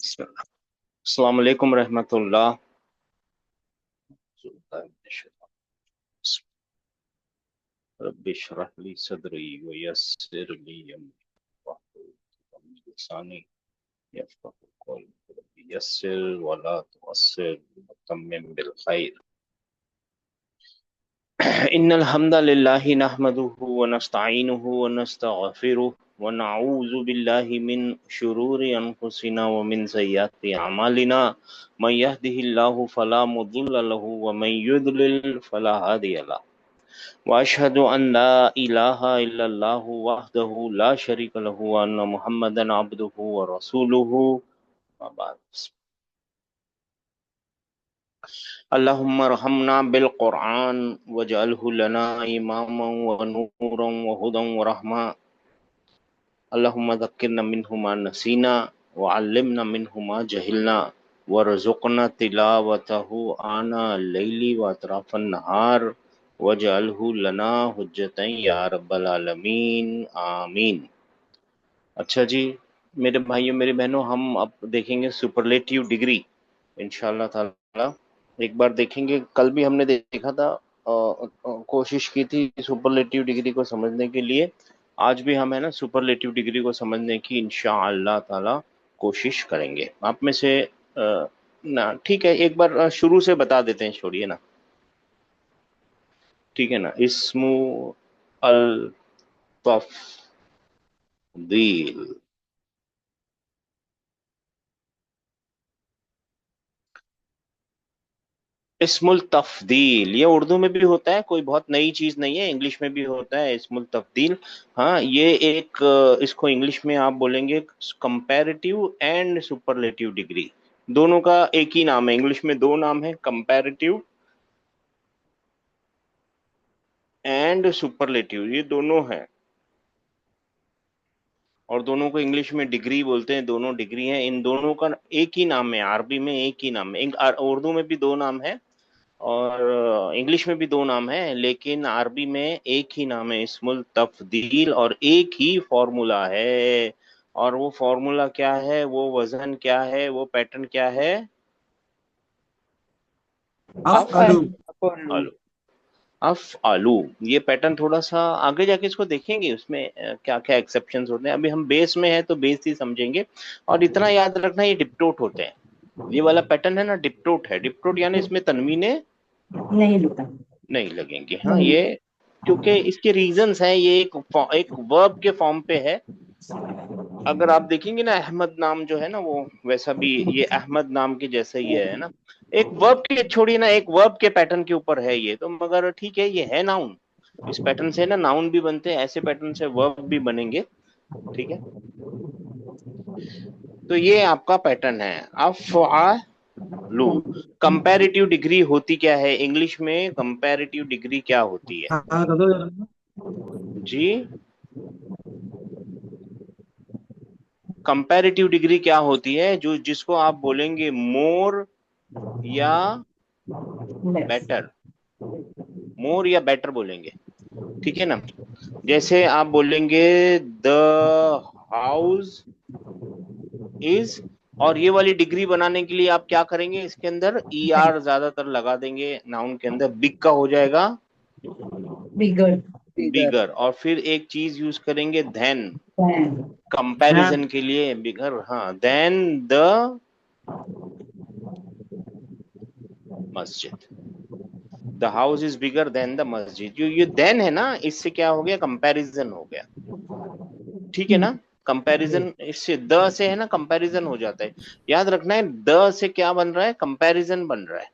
अस्सलाम वालेकुम रहमतुल्लाह। रब्बि इश्रह ली सदरी व यस्सिर ली अमरी वाहलुल लिसानी यफ्क़हू क़ौली। रब्बि यस्सिर व ला तुअस्सिर वतम्मिम बिल खैर। इन्नल हम्दलिल्लाहि नहमदुहु व नस्तईनुहु व नस्तगफिरुह व नऊज़ु बिल्लाहि मिन शुरूरि अनफुसिना व मिन सय्यिआति अमालिना। मन यहदिहिल्लाहु फला मुदिल्ल लहु व मन युद्लिल फला हादिय लहु। व अशहदु अन ला इलाहा इल्लल्लाहु वहदहु ला शरीक लहु व अन्न मुहम्मदन अब्दुहु व रसूलुहु। अम्मा बाद। अल्लाहुम्मा रहमना बिल कुरआन वजअलहु लना इमामन व नूरन व हुदन व रहमा। अल्लाहुम्मा ज़क्किरना मिन्हु मा नसीना व अल्लिमना मिन्हु मा जहिलना वरज़ुक़ना तिलावतहु आना लैली व अतराफन नहार वजअलहु लना हुज्जतन या रब्बल आलमीन आमीन। अच्छा जी, मेरे भाइयों मेरी बहनों, हम अब देखेंगे सुपरलेटिव डिग्री इंशाअल्लाह ताला। एक बार देखेंगे, कल भी हमने देखा था, कोशिश की थी सुपरलेटिव डिग्री को समझने के लिए। आज भी हम है ना सुपरलेटिव डिग्री को समझने की इंशाअल्लाह ताला कोशिश करेंगे। आप में से ना ठीक है, एक बार शुरू से बता देते हैं, छोड़िए ना, ठीक है ना। इस्मु अल तफदील। इस्मुल तफदील ये उर्दू में भी होता है, कोई बहुत नई चीज नहीं है, इंग्लिश में भी होता है इस्मुल तफदील। हाँ, ये एक इसको इंग्लिश में आप बोलेंगे कंपैरेटिव एंड सुपरलेटिव डिग्री। दोनों का एक ही नाम है, इंग्लिश में दो नाम है, कंपैरेटिव एंड सुपरलेटिव, ये दोनों हैं। और दोनों को इंग्लिश में डिग्री बोलते हैं, दोनों डिग्री हैं। इन दोनों का एक ही नाम है, अरबी में एक ही नाम है, उर्दू में भी दो नाम है और इंग्लिश में भी दो नाम है, लेकिन अरबी में एक ही नाम है, इस्मुल तफदील, और एक ही फॉर्मूला है। और वो फॉर्मूला क्या है, वो वजन क्या है, वो पैटर्न क्या है? अफअलु। आलू। अफ आलू। ये पैटर्न थोड़ा सा आगे जाके इसको देखेंगे, उसमें क्या क्या एक्सेप्शंस होते हैं। अभी हम बेस में है तो बेस ही समझेंगे। और इतना याद रखना, ये डिप्टोट होते हैं। ये वाला पैटर्न है ना, डिप्टोट है। डिप्टोट यानी इसमें तनवीने नहीं लुटा। नहीं लगेंगे। हाँ, नहीं। ये क्योंकि इसके रीजंस हैं, ये एक वर्ब के फॉर्म पे है। अगर आप देखेंगे ना, अहमद नाम जो है ना, वो वैसा भी ये अहमद नाम के जैसा ही है ना। एक वर्ब के छोड़िए ना, एक वर्ब के पैटर्न के ऊपर है ये तो, मगर ठीक है, ये है नाउन। इस पैटर्न से ना नाउन भी बनते हैं, ऐसे पैटर्न से वर्ब भी बनेंगे। ठीक है, तो ये आपका पैटर्न है अफ़आलू। कंपैरेटिव डिग्री होती क्या है इंग्लिश में? कंपैरेटिव डिग्री क्या होती है हाँ कर दो जरा। जी? कंपैरेटिव डिग्री क्या होती है, जो जिसको आप बोलेंगे मोर या लेस। बेटर। मोर या बेटर बोलेंगे, ठीक है ना। जैसे आप बोलेंगे द हाउस इज, और ये वाली डिग्री बनाने के लिए आप क्या करेंगे, इसके अंदर ई आर ज्यादातर लगा देंगे, नाउन के अंदर बिग का हो जाएगा बिगर। बिगर। बिगर, और फिर एक चीज यूज करेंगे देन, फैन। फैन। कंपैरिजन के लिए बिगर। हाँ, देन द मस्जिद। The house is bigger than the मस्जिद। जो ये देन है ना, इससे क्या हो गया, कंपैरिजन हो गया, ठीक है ना। कंपैरिजन इससे, द से है ना कंपैरिजन हो जाता है। याद रखना है, द से क्या बन रहा है, कंपैरिजन बन रहा है।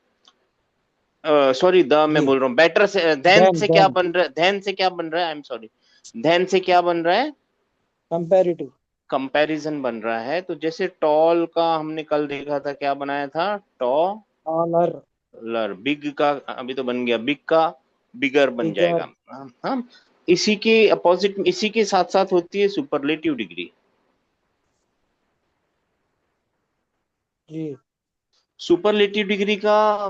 सॉरी, द मैं जी। बोल रहा हूँ, बेटर से, धैन देन से क्या देन बन रहा है, धैन से क्या बन रहा है, आई एम सॉरी, धैन से क्या बन रहा है, कंपैरेटिव। कंपैरिजन बन रहा है। तो जैसे टॉल का हमने कल देखा था, क्या बनाया था, टॉलर। ऑलर। बिग का अभी तो बन गया, बिग का बिगर बन बिगर। जाएगा। हाँ, इसी के अपोजिट, इसी के साथ साथ होती है सुपरलेटिव डिग्री। जी। सुपरलेटिव डिग्री का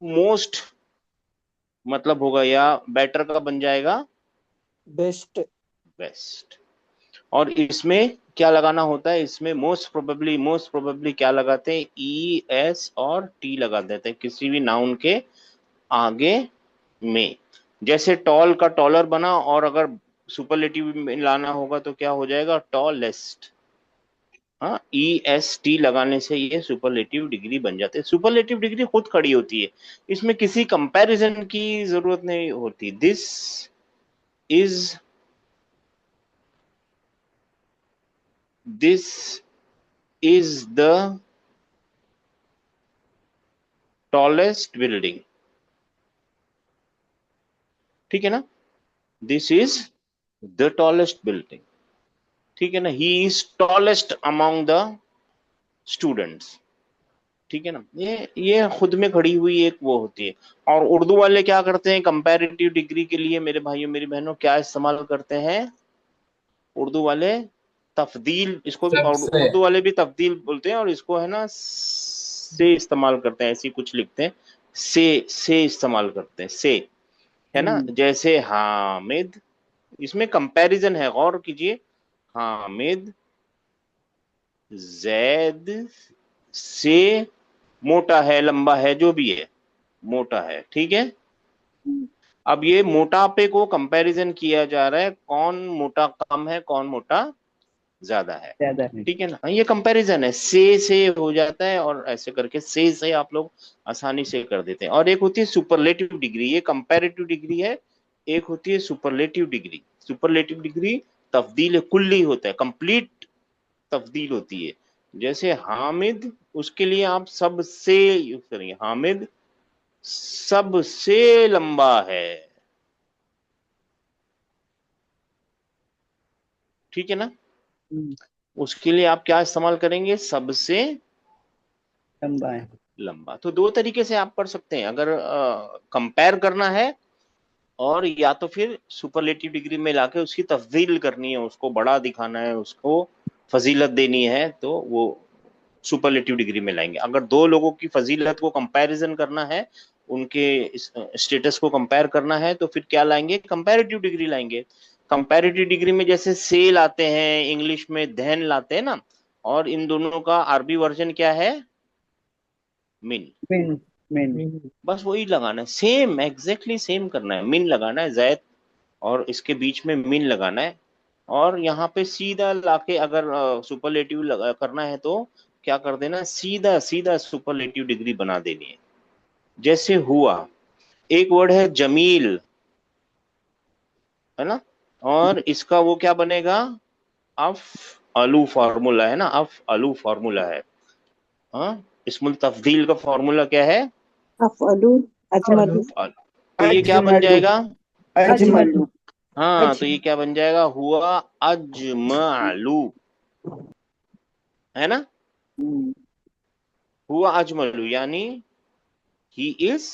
मोस्ट मतलब होगा, या बेटर का बन जाएगा बेस्ट। बेस्ट। और इसमें क्या लगाना होता है इसमें? मोस्ट प्रोबेबली क्या लगाते हैं? ई एस और टी लगा देते हैं किसी भी नाउन के आगे में। जैसे टॉल का टॉलर बना, और अगर सुपरलेटिव में लाना होगा तो क्या हो जाएगा? टॉलेस्ट। हाँ, ई एस टी लगाने से ये सुपरलेटिव डिग्री बन जाते हैं। सुपरलेटिव डिग्री खुद खड़ी होती है, इसमें किसी कंपैरिजन की जरूरत नहीं होती। Is this is the tallest building, ठीक है ना? This is the tallest building, ठीक है ना? He is tallest among the students, ठीक है ना? ये खुद में खड़ी हुई एक वो होती है। और उर्दू वाले क्या करते हैं कंपैरेटिव डिग्री के लिए, मेरे भाइयों मेरी बहनों, क्या इस्तेमाल करते हैं उर्दू वाले? तफदील। इसको भी सबसे उर्दू वाले भी तफदील बोलते हैं, और इसको है ना से इस्तेमाल करते हैं, ऐसी कुछ लिखते हैं, से इस्तेमाल करते हैं, से, है ना? जैसे हामिद, इसमें कंपैरिजन है, गौर कीजिए। हामिद जैद से मोटा है, लंबा है, जो भी है, मोटा है, ठीक है? अब ये मोटापे को कंपैरिजन किया जा रहा है, कौन मोटा कम है, कौन मोटा ज्यादा है, ठीक है ना? ये कंपैरिजन है, से हो जाता है, और ऐसे करके से आप लोग आसानी से कर देते हैं। और एक होती है सुपरलेटिव डिग्री, ये कंपैरेटिव डिग्री है। एक होती है सुपरलेटिव डिग्री। सुपरलेटिव डिग्री तफदील कुल्ली होता है, कंप्लीट तफदील होती है। जैसे हामिद, उसके लिए आप सबसे यूज करेंगे, हामिद सबसे लंबा है, ठीक है ना? उसके लिए आप क्या इस्तेमाल करेंगे? सबसे लंबा है। लंबा। तो दो तरीके से आप कर सकते हैं, अगर कंपेयर करना है, और या तो फिर सुपरलेटिव डिग्री में लाके उसकी तफदील करनी है, उसको बड़ा दिखाना है, उसको फजीलत देनी है, तो वो सुपरलेटिव डिग्री में लाएंगे। अगर दो लोगों की फजीलत को कंपैरिजन करना है, उनके स्टेटस को कंपेयर करना है, तो फिर क्या लाएंगे? कंपैरेटिव डिग्री लाएंगे। कंपैरेटिव डिग्री में जैसे से लाते हैं, इंग्लिश में देन लाते हैं ना, और इन दोनों का अरबी वर्जन क्या है? मिन। बस वही लगाना है, सेम एग्जैक्टली सेम करना है, मिन लगाना है, जैद, और इसके बीच में मिन लगाना है। और यहाँ पे सीधा लाके अगर सुपरलेटिव करना है तो क्या कर देना? सीधा सीधा सुपरलेटिव डिग्री बना देनी है। जैसे हुआ, एक वर्ड है जमील, है ना? और इसका वो क्या बनेगा? अफ अलू फार्मूला है ना, अफ अलू फार्मूला है। हाँ, इस्मुल तफदील का फार्मूला क्या है? अफअलु अजमलु तो ये क्या बन जाएगा? अजमलु। हाँ, तो ये क्या बन जाएगा? हुआ अजमलू, है ना? हुआ अजमलू यानी ही इज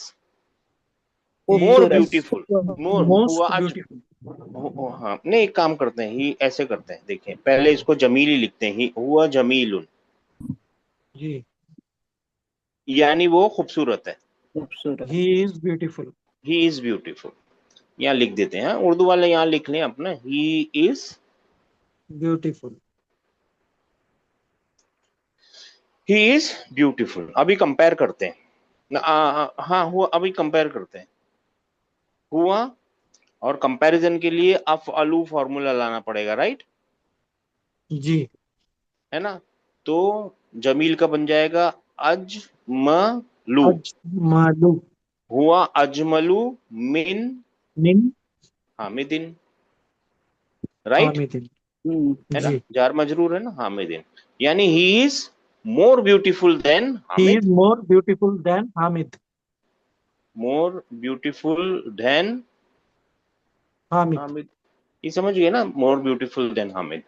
मोर ब्यूटीफुल। मोर हुआ ब्यूटीफुल। हाँ, नहीं, एक काम करते हैं, ही ऐसे करते हैं, देखें, पहले इसको जमील ही लिखते हैं, ही हुआ जमीलुन, जी। यानी वो खूबसूरत है, he is beautiful. He is beautiful. यहाँ लिख देते हैं, उर्दू वाले यहाँ लिख लें अपना, ही is beautiful. He is beautiful. अभी कंपेयर करते हैं, हाँ हुआ, अभी कंपेयर करते हैं। हुआ, और कंपैरिजन के लिए अफ अलू फॉर्मूला लाना पड़ेगा, राइट? जी। है ना? तो जमील का बन जाएगा अजमलू। अजमलु। हुआ अजमलू मिन मिन हामिदिन, राइट? हामिदिन। है ना? जी। जार मजरूर है ना, हामिदिन, यानी he is more beautiful than ही हामिद। Is more beautiful than Hamid. More beautiful than Hamid. Hamid. ये समझ गए ना, मोर ब्यूटीफुल देन हामिद।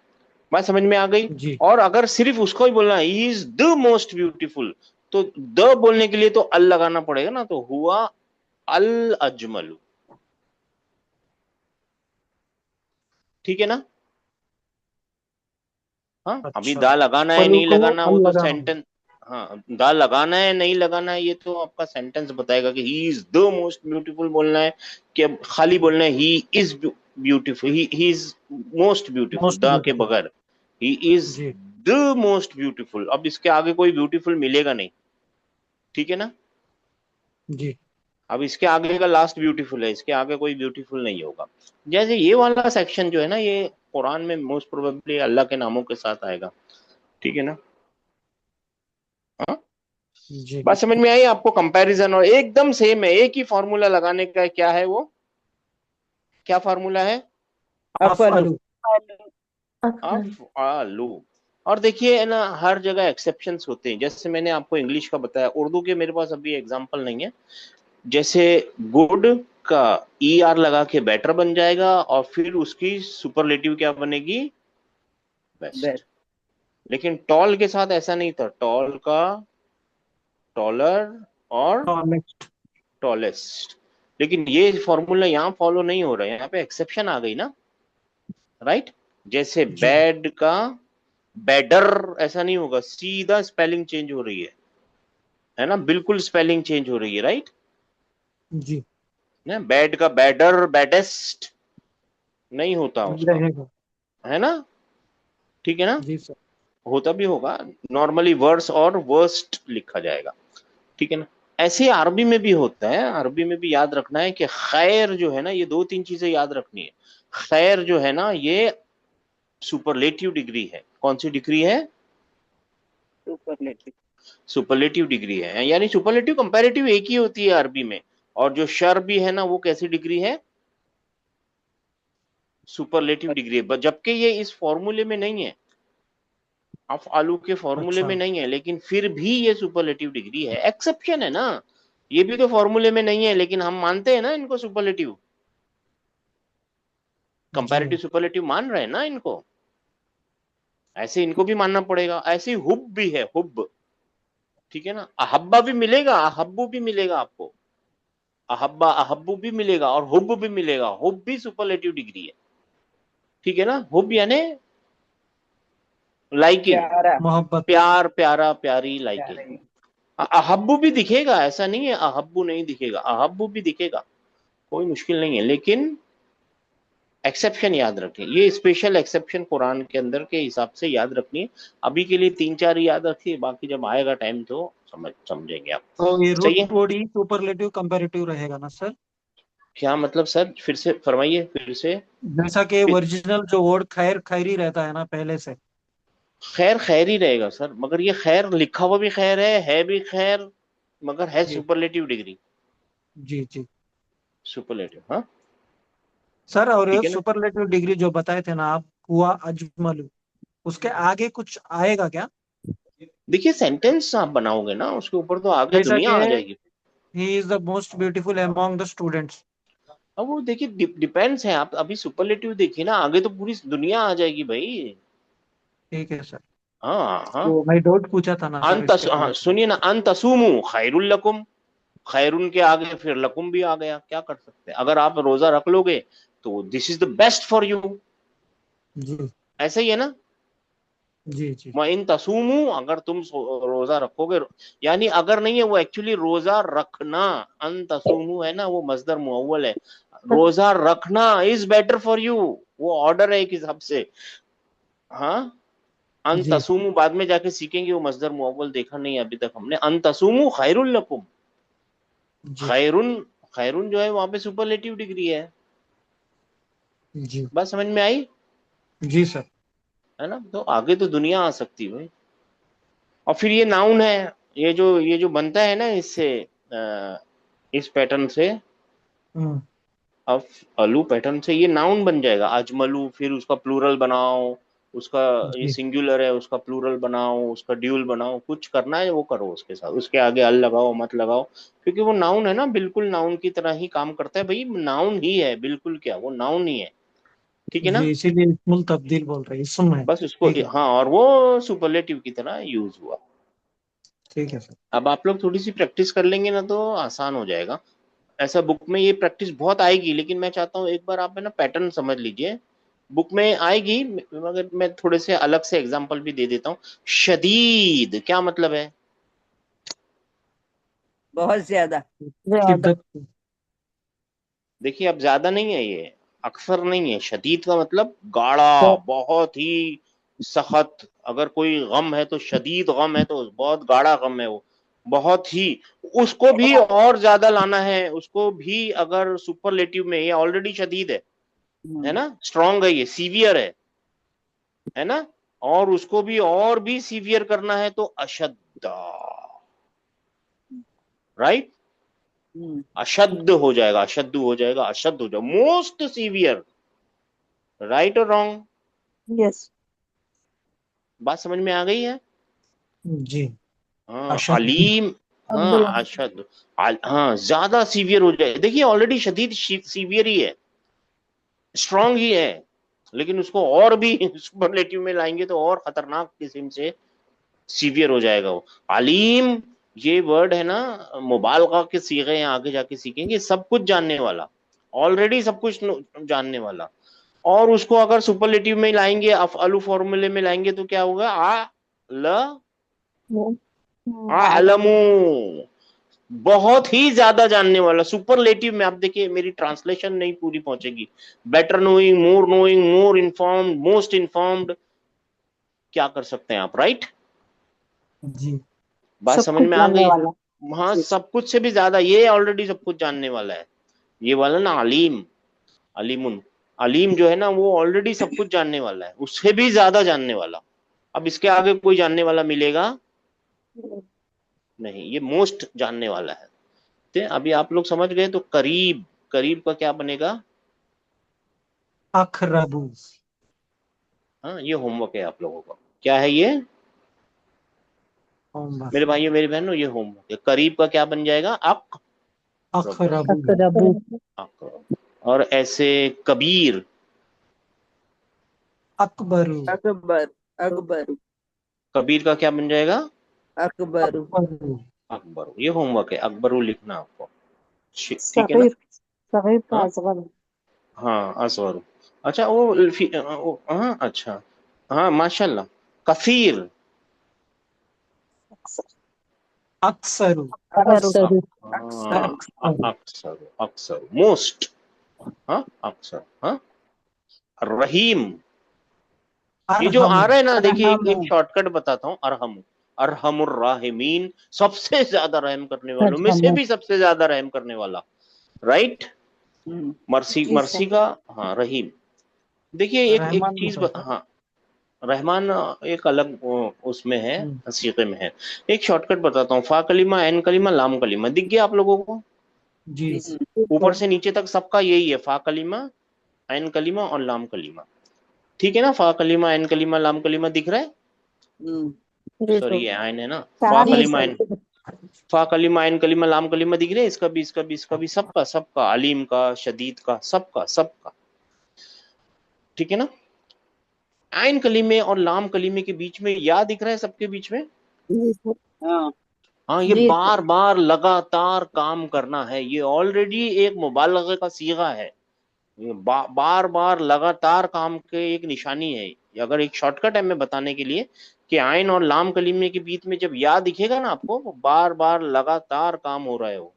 बात समझ में आ गई? जी। और अगर सिर्फ उसको ही बोलना ही इज द मोस्ट ब्यूटीफुल, तो द बोलने के लिए तो अल लगाना पड़ेगा ना, तो हुआ अल अजमलू, ठीक है ना? हाँ, अभी अच्छा, दा लगाना है पलू नहीं को लगाना, वो अल तो लगाना होगा। सेंटेंस। हाँ, दा लगाना है नहीं लगाना है, ये तो आपका सेंटेंस बताएगा कि he is the most beautiful बोलना है, कि अब खाली बोलना है he is beautiful, he is most beautiful, most the के ब्यूटीफुल। बगैर। ही इज जी द मोस्ट ब्यूटीफुल। अब इसके आगे कोई ब्यूटीफुल मिलेगा नहीं, ठीक है ना। जी अब इसके आगे का लास्ट ब्यूटीफुल है, इसके आगे कोई ब्यूटीफुल नहीं होगा। जैसे ये वाला सेक्शन जो है ना, ये कुरान में मोस्ट प्रोबेबली अल्लाह के नामों के साथ आएगा, ठीक है ना। हाँ, जी बात समझ में आई आपको। कंपैरिजन और एकदम सेम है, एक ही फॉर्मूला लगाने का, क्या है वो, क्या फॉर्मूला है? अफअलु अफअलु अफअल अफ आलू। और देखिए है ना, हर जगह एक्सेप्शंस होते हैं। जैसे मैंने आपको इंग्लिश का बताया, उर्दू के मेरे पास अभी एग्जांपल नहीं है। जैसे गुड का ई आर लगा के बेटर बन जाएगा, और फिर उसकी सुपरलेटिव क्या बनेगी? बेस्ट। बेस्ट लेकिन टॉल के साथ ऐसा नहीं था, टॉल का टॉलर और टॉलेस्ट टॉलेस्ट। लेकिन ये फॉर्मूला यहाँ फॉलो नहीं हो रहा है, यहाँ पे एक्सेप्शन आ गई ना, राइट। जैसे जी बैड का बेडर ऐसा नहीं होगा, सीधा स्पेलिंग चेंज हो रही है ना, बिल्कुल स्पेलिंग चेंज हो रही है, राइट जी ना। बैड का बेडर बेडेस्ट नहीं होता उसका, रहेगा। है ना, ठीक है ना। जी सर। होता भी होगा, नॉर्मली वर्स और वर्स्ट लिखा जाएगा, ठीक है ना। ऐसे ही अरबी में भी होता है। अरबी में भी याद रखना है कि खैर जो है ना, ये दो तीन चीजें याद रखनी है। खैर जो है ना, ये सुपरलेटिव डिग्री है। कौन सी डिग्री है? सुपरलेटिव सुपरलेटिव डिग्री है, यानी सुपरलेटिव कंपैरेटिव एक ही होती है अरबी में। और जो शर भी है ना, वो कैसी डिग्री है? सुपरलेटिव डिग्री है, जबकि ये इस फॉर्मूले में नहीं है, अफ आलू के फॉर्मूले अच्छा में नहीं है, लेकिन फिर भी ये सुपरलेटिव डिग्री है। एक्सेप्शन है ना, ये भी तो फॉर्मूले में नहीं है, लेकिन हम मानते हैं ना इनको सुपरलेटिव, जी कंपैरेटिव सुपरलेटिव मान रहे हैं ना इनको। ऐसे इनको भी मानना पड़ेगा। ऐसे ही हुब भी है, हुब, ठीक है ना। अहब्बा भी मिलेगा, अहब्बू भी मिलेगा आपको, अहब्बा अहब्बू भी मिलेगा, और हुब भी मिलेगा। हुब भी सुपरलेटिव डिग्री है, ठीक है ना। हुब यानी लाइकिंग, प्यारा मोहब्बत। प्यार, प्यारा, प्यारी, लाइकिंग। प्यारे अहब्बू भी दिखेगा, ऐसा नहीं है अहब्बू नहीं दिखेगा, अहब्बू भी दिखेगा, कोई मुश्किल नहीं है। लेकिन एक्सेप्शन याद रखें, ये स्पेशल एक्सेप्शन कुरान के अंदर के हिसाब से याद रखनी है। अभी के लिए तीन चार याद रखिए, बाकी जब आएगा टाइम तो समझेंगे आप। तो ये सही रूट है। वर्ड ही सुपरलेटिव कंपैरेटिव रहेगा ना सर? क्या मतलब सर, फिर से फरमाइए, फिर से। जैसा कि ओरिजिनल जो वर्ड खैर खैरी रहता है ना पहले से। खैर खैर ही रहेगा सर, मगर ये खैर लिखा हुआ भी खैर है भी खैर, मगर है जी सुपरलेटिव डिग्री, जी जी सुपरलेटिव। हाँ, सर। और ठीक है ना। सुपरलेटिव डिग्री जो बताए थे ना आप, हुआ अजमल, उसके आगे कुछ आएगा क्या? देखिए सेंटेंस आप बनाओगे ना, उसके ऊपर तो आगे जैसा दुनिया कि आ जाएगी। ही is the most beautiful among the students. अब वो देखिए डिपेंड्स है। आप अभी सुपरलेटिव देखिए ना, आगे तो पूरी दुनिया आ जाएगी भाई। ठीक है सर। हाँ हाँ। तो मैं डाउट पूछा था ना सर, इसके हाँ, लिए। सुनिए ना, अन तसूमू खैरुल लकुम। खैरुन के आगे फिर लकुम भी आ गया, क्या कर सकते हैं। अगर आप रोजा रख लोगे तो this is the best for you, जी ऐसा ही है ना। जी जी इन तसूमू, अगर तुम रोजा रखोगे, यानी अगर नहीं है वो एक्चुअली रोजा रखना। अन तसूमू है ना, वो मजदर मुअव्वल है। रोजा रखना इज बेटर फॉर यू, वो ऑर्डर है एक हिसाब से। हाँ, अन जी तसूमू बाद में जाके सीखेंगे, वो मजदर मुअव्वल देखा नहीं अभी तक हमने। अन तसूमू खैरुल लकुम। जी खैरुन, खैरुन जो है वहां पे सुपरलेटिव डिग्री है। जी बात समझ में आई? जी सर। है ना, तो आगे तो दुनिया आ सकती है भाई। और फिर ये नाउन है, ये जो बनता है ना इससे, इस पैटर्न से, हम्म। अब अलू पैटर्न से ये नाउन बन जाएगा अजमलू। फिर उसका प्लूरल बनाओ, उसका, ये जी सिंगुलर है, उसका प्लूरल बनाओ, उसका ड्यूल बनाओ, कुछ करना है वो करो उसके साथ। उसके आगे अल लगाओ मत लगाओ, क्योंकि वो नाउन है ना, बिल्कुल नाउन की तरह ही काम करता है भाई। नाउन ही है बिल्कुल, क्या वो नाउन ही है, ठीक है ना। जी, इसीलिए इस्मुल तब्दील बोल रहे हैं, इसम है। बस उसको, ठीक है। हाँ, और वो सुपरलेटिव की तरह यूज हुआ। ठीक है सर। अब आप लोग थोड़ी सी प्रैक्टिस कर लेंगे ना तो आसान हो जाएगा। ऐसा बुक में ये प्रैक्टिस बहुत आएगी, लेकिन मैं चाहता हूँ एक बार आप है ना पैटर्न समझ लीजिए। बुक में आएगी, मगर मैं थोड़े से अलग से एग्जांपल भी दे देता हूँ। शदीद क्या मतलब है? बहुत ज्यादा शिद्दत। देखिए अब ज्यादा नहीं है ये, अक्सर नहीं है। शदीद का मतलब गाढ़ा, तो बहुत ही सख्त, अगर कोई गम है तो शदीद गम है, तो बहुत गाढ़ा गम है वो, बहुत ही, उसको भी और ज्यादा लाना है, उसको भी अगर सुपरलेटिव में, ये ऑलरेडी शदीद है ना, स्ट्रॉन्ग है, ये सीवियर है ना, और उसको भी और भी सीवियर करना है तो अशद्दा, राइट, अशद्द हो जाएगा, अशद्द हो जाएगा, अशद्द हो जाएगा, मोस्ट सीवियर, राइट और रॉन्ग? यस। बात समझ में आ गई है? जी। हाँ, अशद। अलीम, हाँ अशद, हाँ ज्यादा सीवियर हो जाए। देखिए ऑलरेडी शदीद सीवियर ही है, स्ट्रांग ही है, लेकिन उसको और भी सुपरलेटिव में लाएंगे तो और खतरनाक किस्म से सीवियर हो जाएगा वो। अलीम, ये वर्ड है ना, मुबालगा के सीगे हैं, आगे जाके सीखेंगे, सब कुछ जानने वाला, ऑलरेडी सब कुछ जानने वाला, और उसको अगर सुपरलेटिव में लाएंगे, अफअलु फॉर्मूले में लाएंगे तो क्या होगा, अलमू, बहुत ही ज्यादा जानने वाला। सुपरलेटिव में आप देखिए, मेरी ट्रांसलेशन नहीं पूरी पहुंचेगी, better knowing, more informed, most informed, क्या कर सकते हैं आप, राइट? जी। बात सब समझ कुछ में आ जानने गई? वाला। हाँ, जी। सब कुछ से भी ज्यादा, ये ऑलरेडी सब कुछ जानने वाला है, ये वाला ना अलीम, अलीमुन, अलीम जो है ना वो ऑलरेडी सब कुछ जानने वाला है, उससे भी ज्यादा जानने वाला। अब इसके आगे कोई जानने वाला मिलेगा नहीं, ये मोस्ट जानने वाला है। तो अभी आप लोग समझ गए, तो करीब, करीब का क्या बनेगा? अखरबू। हाँ, ये होमवर्क है आप लोगों का। क्या है ये होमवर्क। मेरे भाइयों मेरी बहनों? ये होमवर्क है। करीब का क्या बन जाएगा? अखरबू। अकरबू। अक। और ऐसे कबीर, अकबरू। अकबर, अकबर, कबीर का क्या बन जाएगा? अकबर, अकबरू। अकबर। ये होमवर्क है, अकबरू लिखना आपको, ठीक है ना? सगीर, सगीर का हाँ, असगर। हाँ असवर। अच्छा हाँ अच्छा, हाँ माशाल्लाह। कसीर, अक्सर। अक्सरू। अक्सर। हाँ, अक्सरू। अक्सर, अक्सर, मोस्ट, हाँ अक्सर, हाँ। रहीम, ये जो आ अरहमू। रहा है ना, देखिए एक अरहम। एक शॉर्टकट बताता हूँ, अरहम, अरहमुर राहिमीन, सबसे ज्यादा रहम करने वालों में से अरहम। भी सबसे ज्यादा रहम करने वाला, राइट? मर्सी, जी सर। मर्सी का, हाँ रहीम। देखिए एक एक रहमान नहीं चीज चलता। हाँ, रहमान एक अलग उसमें है, हम्म, सीखे में है। एक शॉर्टकट बताता हूँ, फा कलीमा, एन कलीमा, लाम कलीमा, दिख गया आप लोगों को? जी। जी ऊपर सर। से नीचे तक सबका यही है, फा कलीमा, एन कलीमा और लाम कलीमा, ठीक है ना? फा कलीमा, एन कलीमा, लाम कलीमा दिख रहा है? जी सॉरी सर। ये आयन है ना, फा चार है कलीमा सर। एन, फा कलीमा, एन कलीमा, लाम कलीमा दिख रहे हैं? इसका भी, इसका भी, इसका भी, सबका सबका, अलीम का, शदीद का, सबका सबका, ठीक है ना? आयन कलीमे और लाम कलीमे के बीच में या दिख रहा है, सबके बीच में? जी सर। हाँ। हाँ, ये जी सर। बार बार लगातार काम करना है, ये ऑलरेडी एक मुबालगे का सीगा है, ये बार बार लगातार काम के एक निशानी है। ये अगर एक शॉर्टकट है मैं बताने के लिए, कि आयन और लाम कलीमे के बीच में जब या दिखेगा ना आपको, वो बार बार लगातार काम हो रहा है वो,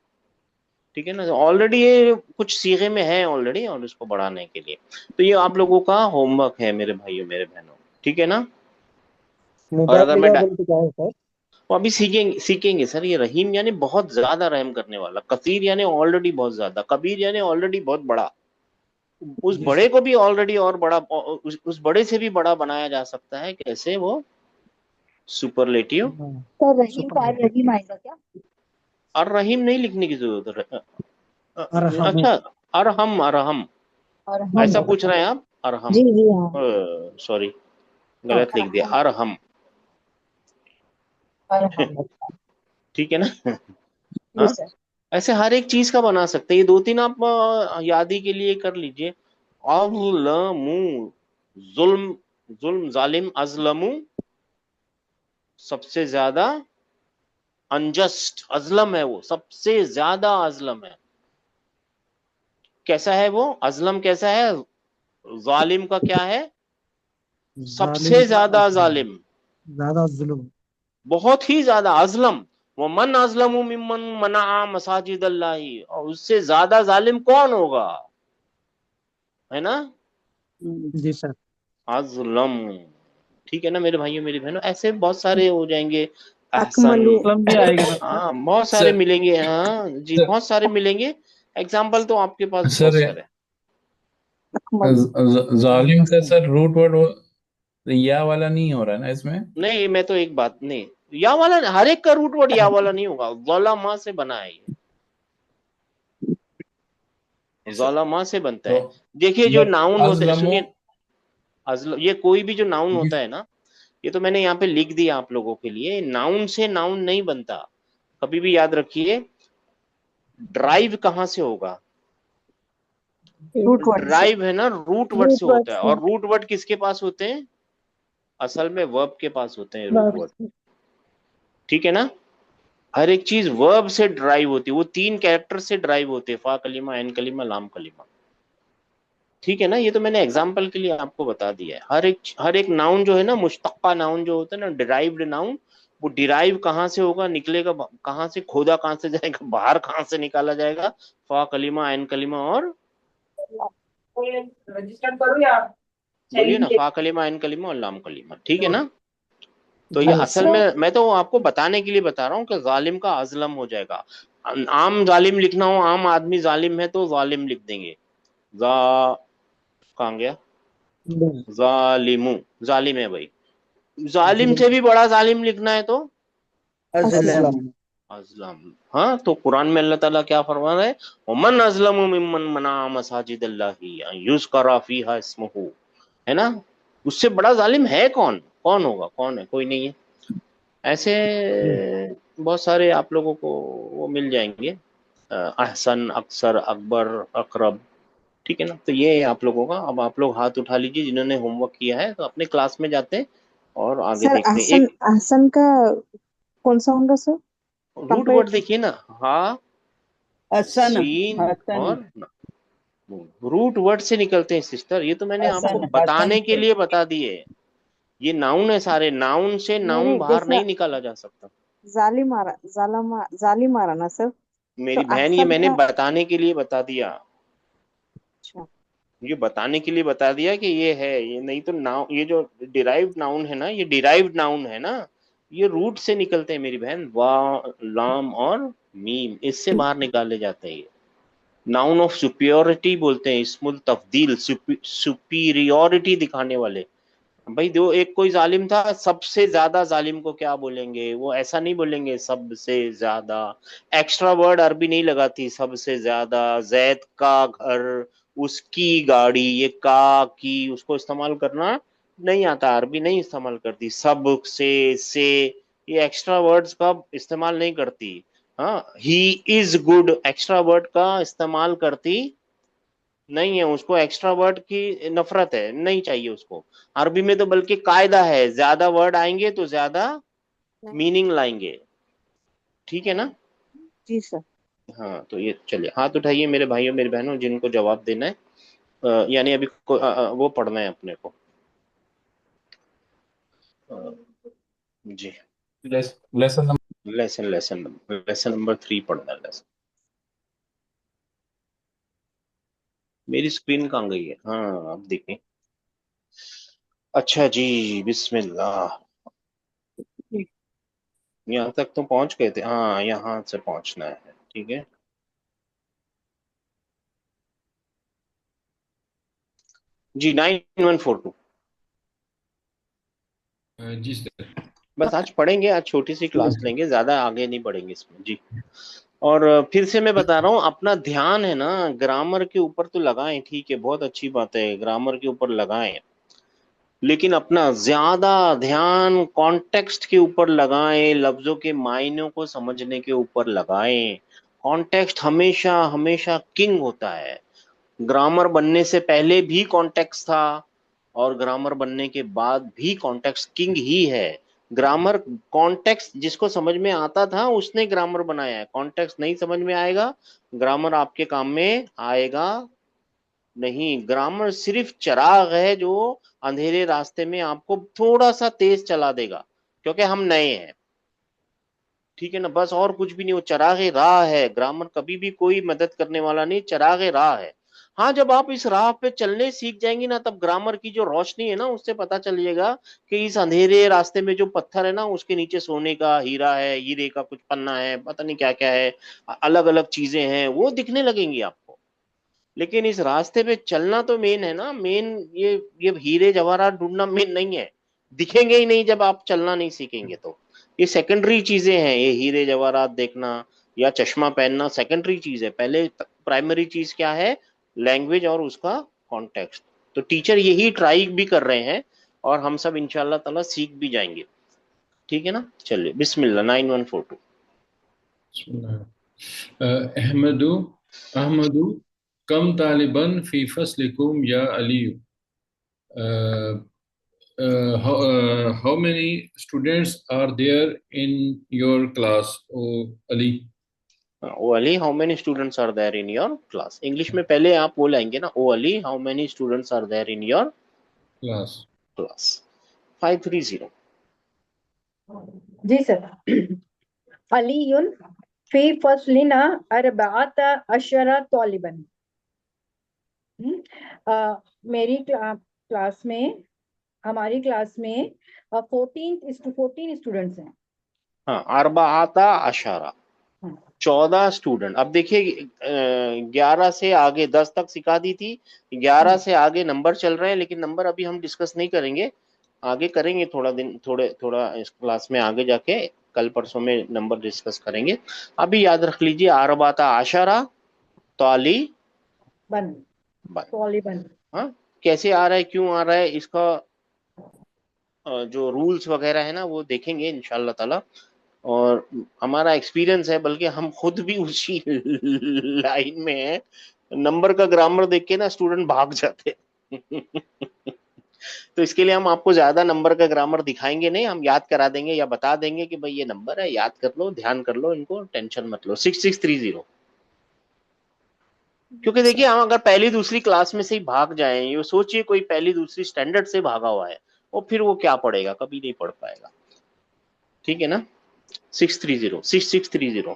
ठीक है ना? ऑलरेडी ये कुछ सीगे में है ऑलरेडी, और इसको बढ़ाने के लिए, तो ये आप लोगों का होमवर्क है मेरे भाइयों मेरे बहनों, ठीक है ना? और अगर मैं मुबालगा बोल के क्या है सर? वो अभी सीखेंगे, सीखेंगे सर। ये रहीम यानी बहुत ज्यादा रहम करने वाला, कसीर यानी ऑलरेडी बहुत ज्यादा, कबीर यानी ऑलरेडी बहुत बड़ा, उस जी बड़े सर। को भी ऑलरेडी और बड़ा, उस बड़े से भी बड़ा बनाया जा सकता है, कैसे? वो सुपरलेटिव। सर रहीम का सुपरलेटिव। रहीम आएगा क्या? और रहीम नहीं लिखने की जरूरत है। अरहमू। अच्छा, अरहम, अरहम, और हम। ऐसा पूछ रहे हैं आप? अरहम, जी जी हाँ। सॉरी गलत लिख दिया, अरहम, और हम। ठीक है ना? जी हाँ, सर। ऐसे हर एक चीज का बना सकते हैं, ये दो तीन आप यादी के लिए कर लीजिए। अज़लमू, जुल्म, जुल्म, जालिम, अजलमू, सबसे ज्यादा अनजस्ट, अजलम है वो, सबसे ज्यादा अजलम है। कैसा है वो अजलम, कैसा है? जालिम का क्या है? जालिम सबसे का ज्यादा अजलम। जालिम, ज्यादा जुल्म। बहुत ही ज्यादा अजलम। वो मन अजलम मिम्मन मना मसाजिद अल्लाही, और उससे ज्यादा जालिम कौन होगा, है ना? जी सर। अजलम, ठीक है ना मेरे भाइयों मेरी बहनों, ऐसे बहुत सारे हो जाएंगे। अकमलु। अहसन, मतलब भी आएगा ना? हाँ बहुत सारे सर मिलेंगे, हाँ जी सर बहुत सारे मिलेंगे। एग्जाम्पल तो आपके पास बहुत सर सारे हैं। अकमलु। जालिम का सर रूट वर्ड या वाला नहीं हो रहा है ना इसमें? नहीं मैं तो एक बात नहीं, या वाला हर एक का रूट वर्ड या वाला नहीं होगा, ज़लामा से बना है ये, सर ज़लामा से बनता तो है। देखिए जो मतलब नाउन होते हैं, अजलमो। सुनिए, ये कोई भी जो नाउन होता है ना, ये तो मैंने यहाँ पे लिख दिया आप लोगों के लिए, नाउन से नाउन नहीं बनता। कभी भी याद रखिए, ड्राइव कहाँ से होगा? रूट वर्ड से। ड्राइव है ना, रूट वर्ड रूट से वर्ड होता है। से। और रूट वर्ड किसके पास होते हैं? असल में वर्ब के पास होते हैं रूट वर्ड वर्ड। से। ठीक है ना, हर एक चीज वर्ब से ड्राइव होती है, वो 3 कैरेक्टर से ड्राइव होते हैं, फा कलीमा, एन कलीमा, लाम कलीमा। ठीक है ना, ये तो मैंने एग्जाम्पल के लिए आपको बता दिया है। हर एक नाउन जो है ना, मुश्तक्का नाउन जो होता है ना, डिराइव्ड नाउन, वो डिराइव कहाँ से होगा, निकलेगा कहाँ से, खोदा कहाँ से जाएगा, बाहर कहाँ से निकाला जाएगा? फा कलीमा, एन कलीमा और, रजिस्टर करूँ या बोलिए ना, चाहिए? फा कलीमा, एन कलीमा और लाम कलीमा। ठीक है ना, तो ये जी असल में मैं तो आपको बताने के लिए बता रहा हूँ कि जालिम का अजलम हो जाएगा। आम जालिम लिखना हो, आम आदमी जालिम है तो जालिम लिख देंगे, जा, कहाँ गया, जालिमू, जालिम है भाई। जालिम से भी बड़ा जालिम लिखना है तो अजलम। असलम। अजलम। हाँ, तो कुरान में अल्लाह ताला क्या फरमा रहा है, वमन अजलमु मिम्मन मना मसाजिद अल्लाहि अन युज़करा फीहा इस्मुहु, है ना, उससे बड़ा जालिम है कौन? कौन होगा, कौन है? कोई नहीं है। ऐसे बहुत सारे आप लोगों को वो मिल जाएंगे, अहसन, अक्सर, अकबर, अकरब। ठीक है ना, तो ये है आप लोगों का। अब आप लोग हाथ उठा लीजिए जिन्होंने होमवर्क किया है, तो अपने क्लास में जाते हैं और आगे सर देखते हैं। ahsan, एक ahsan का कौन सा होगा सर? Root word comparative. देखिए ना, हा, हसन। सीन हसन। और ना, रूट वर्ड से निकलते हैं सिस्टर, ये तो मैंने आपको हसन हसन बताने के से। लिए बता दिए। ये नाउन है, सारे नाउन से नहीं नाउन नहीं, बाहर जैसे नहीं निकाला जा सकता। जालिम आ रहा ना सर? तो मेरी बहन, ये ahsan मैंने का। बताने के लिए बता दिया, अच्छा। ये बताने के लिए बता दिया कि ये है, ये नहीं तो नाउन, ये जो डिराइव्ड नाउन है ना, ये डिराइव्ड नाउन है ना, ये रूट से निकलते हैं मेरी बहन, वा, लाम और मीम, इससे बाहर निकाले जाते हैं ये। नाउन ऑफ सुपियोरिटी बोलते हैं, इस्मुल तफदील, सुपीरियोरिटी दिखाने वाले। भाई दो, एक कोई जालिम था, सबसे ज्यादा जालिम को क्या बोलेंगे? वो ऐसा नहीं बोलेंगे सबसे ज्यादा, एक्स्ट्रा वर्ड अरबी नहीं लगाती, सबसे ज्यादा, जैद का घर, उसकी गाड़ी, ये का की उसको इस्तेमाल करना नहीं आता, अरबी नहीं इस्तेमाल करती। सब से ये एक्स्ट्रा वर्ड्स का इस्तेमाल नहीं करती। हाँ, he is good, extra word का इस्तेमाल करती नहीं है, उसको एक्स्ट्रा वर्ड की नफरत है, नहीं चाहिए उसको। अरबी में तो बल्कि कायदा है, ज्यादा वर्ड आएंगे तो ज्यादा मीनिंग लाएंगे। ठीक है ना, जी सर। हाँ तो ये चलिए, हाथ उठाइए मेरे भाइयों मेरी बहनों जिनको जवाब देना है, यानी अभी वो पढ़ना है अपने को, अ, जी, लेसन लेसन नंबर 3 पढ़ना है। लेसन, मेरी स्क्रीन कहाँ गई है? हाँ अब देखें, अच्छा जी, बिस्मिल्लाह, यहाँ तक तो पहुंच गए थे, हाँ यहाँ से पहुंचना है। ठीक है जी, 9142। जी सर। बस आज पढ़ेंगे, आज छोटी सी क्लास लेंगे, ज्यादा आगे नहीं बढ़ेंगे इसमें जी। और फिर से मैं बता रहा हूँ, अपना ध्यान है ना ग्रामर के ऊपर तो लगाएं, ठीक है, बहुत अच्छी बात है, ग्रामर के ऊपर लगाएं, लेकिन अपना ज्यादा ध्यान कॉन्टेक्स्ट के ऊपर लगाएं, लफ्जों के मायनों को समझने के ऊपर लगाएं। कॉन्टेक्स्ट हमेशा हमेशा किंग होता है। ग्रामर बनने से पहले भी कॉन्टेक्स्ट था, और ग्रामर बनने के बाद भी कॉन्टेक्स्ट किंग ही है। ग्रामर, कॉन्टेक्स्ट जिसको समझ में आता था उसने ग्रामर बनाया है, कॉन्टेक्स्ट नहीं समझ में आएगा, ग्रामर आपके काम में आएगा नहीं। ग्रामर सिर्फ चिराग है जो अंधेरे रास्ते में आपको थोड़ा सा तेज चला देगा, क्योंकि हम नए हैं। ठीक है ना, बस और कुछ भी नहीं, वो चरागे राह है, ग्रामर कभी भी कोई मदद करने वाला नहीं, चरागे राह है। हाँ, जब आप इस राह पे चलने सीख जाएंगी ना, तब ग्रामर की जो रोशनी है ना, उससे पता चलिएगा कि इस अंधेरे रास्ते में जो पत्थर है ना, उसके नीचे सोने का हीरा है, हीरे का कुछ पन्ना है, पता नहीं क्या क्या है, अलग अलग चीजें हैं, वो दिखने लगेंगी आपको। लेकिन इस रास्ते पे चलना तो मेन है ना, मेन ये हीरे जवाहरात ढूंढना मेन नहीं है। दिखेंगे ही नहीं जब आप चलना नहीं सीखेंगे तो। ये सेकेंडरी चीजें हैं, ये हीरे जवाहरात देखना या चश्मा पहनना सेकेंडरी चीज है। पहले प्राइमरी चीज क्या है? लैंग्वेज और उसका कॉन्टेक्स्ट। तो टीचर यही ट्राई भी कर रहे हैं, और हम सब इंशाल्लाह ताला सीख भी जाएंगे। ठीक है ना? चलिए, बिस्मिल्लाह। 9142। अहमदू अहमदू कम तालिबन फी फसलिकुम या Ali. How many students are there in your class, O Ali? O Ali, how many students are there in your class? English में पहले आप वो लाएंगे ना, O Ali, how many students are there in your Class. Class. 530। जी sir. अलीयुन फी फसलिना अरबाअता अशरा तालिबन। मेरी क्लास में, हमारी क्लास में 14 स्टूडेंट्स हैं। हाँ, अरबाता अशारा, 14 स्टूडेंट। अब देखिए, 11 से आगे 10 तक सिखा दी थी, 11 से आगे नंबर चल रहे हैं, लेकिन नंबर अभी हम डिस्कस नहीं करेंगे, आगे करेंगे थोड़ा इस क्लास में आगे जाके, कल परसों में नंबर डिस्कस करेंगे। अभी याद रख लीजिए, अरबाता अशारा ताली बन बन। तालिबन। हाँ, कैसे आ रहा है, क्यों आ रहा है, इसका जो रूल्स वगैरह है ना, वो देखेंगे इंशाल्लाह ताला। और हमारा एक्सपीरियंस है, बल्कि हम खुद भी उसी लाइन में है। नंबर का ग्रामर देख के ना स्टूडेंट भाग जाते हैं। तो इसके लिए हम आपको ज्यादा नंबर का ग्रामर दिखाएंगे नहीं, हम याद करा देंगे या बता देंगे कि भाई ये नंबर है, याद कर लो, ध्यान कर लो इनको, टेंशन मत लो। 6630। क्योंकि देखिए, हम अगर पहली दूसरी क्लास में से ही भाग जाएं, ये सोचिए कोई पहली दूसरी स्टैंडर्ड से भागा हुआ है, और फिर वो क्या पढ़ेगा, कभी नहीं पढ़ पाएगा। ठीक है ना? 630, 6630।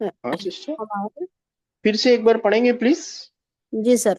हाँ सिस्टर, हमारे फिर से एक बार पढ़ेंगे प्लीज। जी सर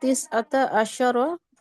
19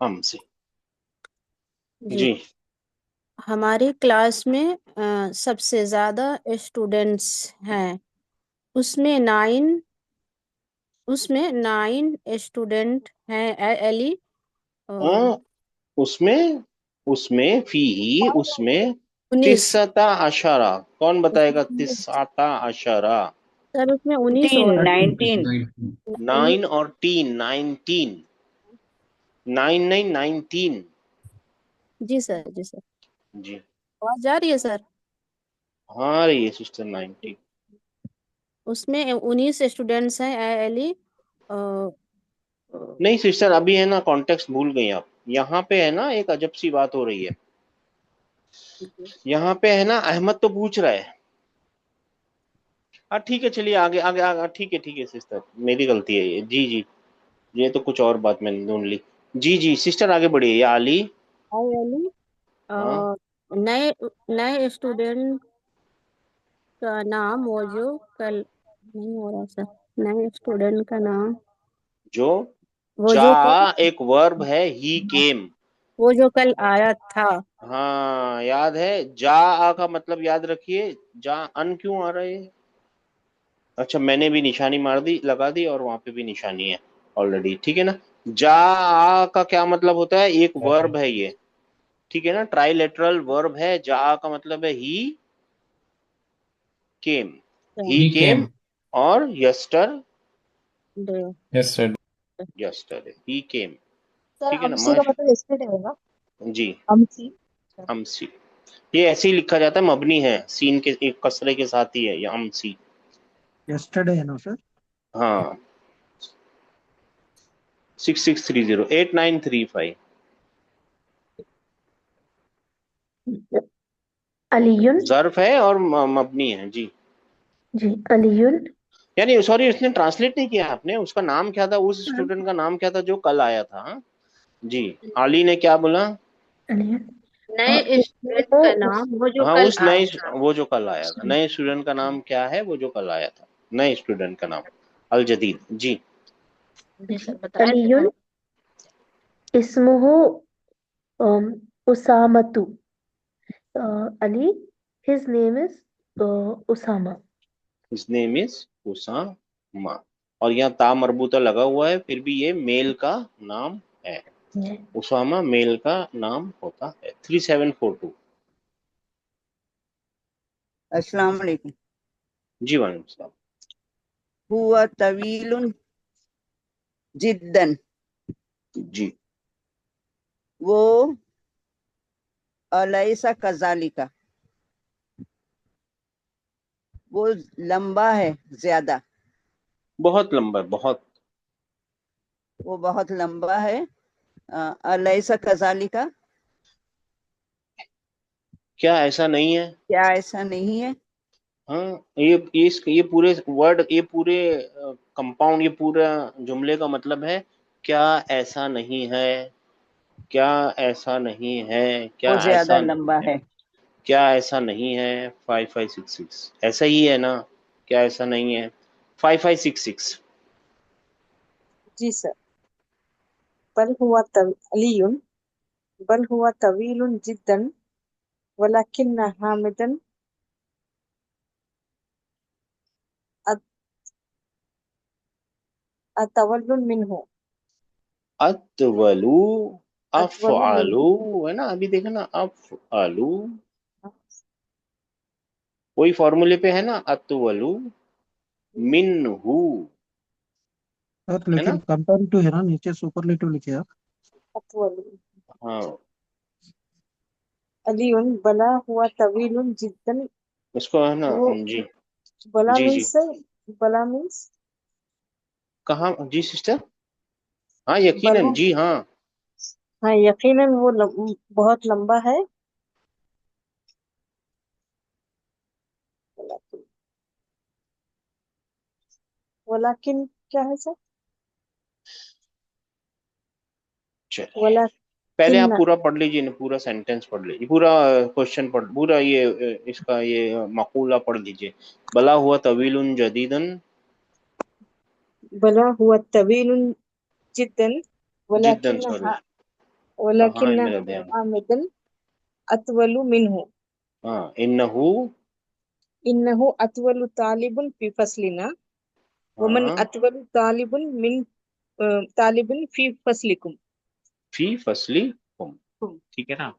हमसे। जी जी। हमारी क्लास में सबसे ज़्यादा स्टूडेंट्स हैं। उसमें 9 स्टूडेंट हैं एली हाँ, उसमें उसमें फी उसमें 19 तिस्सता अशारा। कौन बताएगा तिस्साता अशारा? सर उसमें 19 हो 19 रहा 19 19. है 9 और 3, 19। 9 नहीं, 19। जी सर जी सर जी। आवाज जा रही है सर। हाँ रही है सिस्टर, 19। उसमें 19 स्टूडेंट्स हैं एली नहीं सिस्टर, अभी है ना कॉन्टेक्स्ट भूल गई आप। यहाँ पे है ना एक अजब सी बात हो रही है। यहाँ पे है ना, अहमद तो पूछ रहा है। हाँ ठीक है, चलिए आगे आगे आगे। ठीक है सिस्टर, मेरी गलती है ये। जी जी, ये तो कुछ और बात मैंने ढूंढ ली। जी जी सिस्टर, आगे बढ़िए। या अली। एली हाँ, नए नए स्टूडेंट का नाम वो जो कल नहीं हो रहा सर। नए स्टूडेंट का नाम जो वो जा जो कल एक वर्ब है, ही केम। वो जो कल आया था। हाँ याद है, जा आ का मतलब याद रखिए। जा अन क्यों आ रहे हैं? अच्छा, मैंने भी निशानी मार दी, लगा दी, और वहां पे भी निशानी है ऑलरेडी। ठीक है ना? जा आ का क्या मतलब होता है? एक वर्ब है ये। ठीक है ना? ट्राइलेटरल वर्ब है। जा का मतलब है ही केम। ही He केम came और यस्टर डे yesterday. यस्टरडे, ही केम। सर ठीक है ना? अमसी का मतलब यस्टरडे होगा। जी, अमसी। अमसी। ये ऐसे ही लिखा जाता है, मबनी है, सीन के एक कसरे के साथ ही है ये अमसी। yesterday है ना सर? हाँ 6630 8935 अलीयुन ज़र्फ है और मबनी है जी। जी अलीयुन यानी सॉरी, उसने ट्रांसलेट नहीं किया आपने, उसका नाम क्या था, उस स्टूडेंट का नाम क्या था जो कल आया था? हाँ? जी आली ने क्या बोला? अलीयुन नए स्टूडेंट का नाम वो जो हाँ कल उस आया नए, था। वो जो कल आया था, नए स्टूडेंट का नाम क्या है वो जो कल आया था, नए स्टूडेंट का नाम अल जदीद जी। जी सर बताएं। अलीयुन इस्मुहु उसामतु Ali his name is Usama. His name is Usama, और यहाँ ता मरबूता लगा हुआ है, फिर भी ये मेल का नाम है। उसामा मेल का नाम होता है। 3742 अस्सलाम वालेकुम। जी वालेकुम सलाम। हुआ तवीलुन जिद्दन, जी वो अलैसा कज़ालिका, वो लंबा है ज्यादा, बहुत लंबा है, बहुत। वो बहुत लंबा है। अलैसा कज़ालिका, क्या ऐसा नहीं है? क्या ऐसा नहीं है? हाँ ये पूरे वर्ड, ये पूरे कंपाउंड, ये पूरा जुमले का मतलब है क्या ऐसा नहीं है, क्या ऐसा नहीं है, क्या वो ज्यादा ऐसा नहीं लंबा है, है। क्या ऐसा नहीं है। 5566 ऐसा ही है ना? क्या ऐसा नहीं है? 5566 जी सर। बल हुआ अलीयुन, बल हुआ तवीलुन जिद्दन वलाकिन्न हामिदन अतवल्लुन मिन्हु। अतवलु, अतवलु अफआलु मिन्हु। है ना, अभी देखा ना, अफआलु वही फॉर्मूले पे है ना, अतवलु मिन्हु, सर है लेकिन ना? कंपैरेटिव है ना, नीचे सुपरलेटिव लिखे आप। अतवलु हाँ अलीयुन बला हुआ तवीलुन जिद्दन। उसको है ना वो जी। बला जी जी मीन्स बला मीन्स कहाँ जी सिस्टर? हाँ बला। यकीनन जी हाँ। हाँ यकीनन वो बहुत लंबा है। वलाकिन, वलाकिन क्या है सर? चलिए पहले वलाकिन आप पूरा पढ़ लीजिए ना, पूरा सेंटेंस पढ़ लीजिए, पूरा क्वेश्चन पढ़, पूरा ये इसका ये मकूला पढ़ लीजिए। बला हुआ तवीलुन जदीदन, बला हुआ तवीलुन जिद्दन जिद्दन वलाकिन सॉरी, कहाँ है वलाकिन मेरा ध्यान? हामिदन अतवलु मिन्हु। हाँ इन्नहु, इन्नहु अतवलु तालिबुन फी फसलिना वमन हाँ अतवलु तालिबुन मिन तालिबुन फी फसलिकुम। फी फसली हुम, ठीक है ना?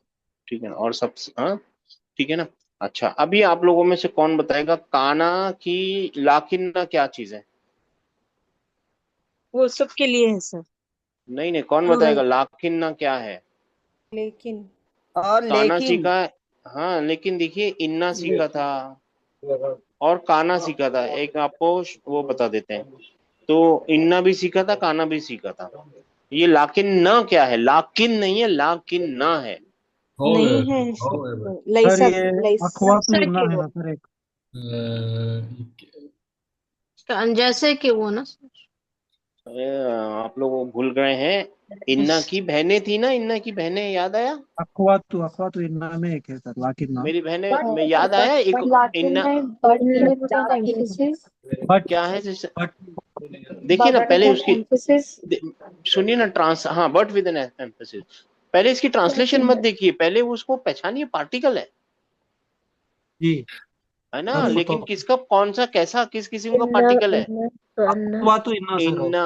ठीक है ना? और सब हाँ ठीक है ना? अच्छा अभी आप लोगों में से कौन बताएगा काना की लाकिन्ना क्या चीज है? वो सबके लिए है सर। नहीं नहीं, कौन बताएगा लाकिन्ना क्या है? लेकिन और काना लेकिन, सीखा है, हाँ लेकिन देखिए इन्ना सीखा था और काना सीखा था, एक आपको वो बता देते हैं। तो इन्ना भी सीखा था, काना भी सीखा था। ये लाकिन न क्या है? लाकिन नहीं है, लाकिन न है। नहीं However, है however, सर लैसा ये लैसा अखवातु जैसे इन्ना कि है वो, ना सर एक। जैसे कि वो ना। अरे, आप लोग भूल गए हैं। इन्ना की बहनें थी ना, इन्ना की बहनें, याद आया? अखवातु इन्ना में एक है सर, लाकिन ना। मेरी बहनें में याद आया एक लाकिन इन्ना में बट विद एम्फेसिस बट क्या है जैसे? बट देखिए ना बट विद पहले एन उसकी एम्फेसिस सुनिए ना ट्रांस, हाँ बट विद एन एम्फेसिस। पहले इसकी ट्रांसलेशन मत देखिए, पहले उसको पहचानिए, पार्टिकल जी है ना? सर लेकिन बताओ। किसका, कौन सा, कैसा, किस किस्म का इन्ना पार्टिकल है? इन्ना तो अन्ना अखवातु इन्ना सर। इन्ना,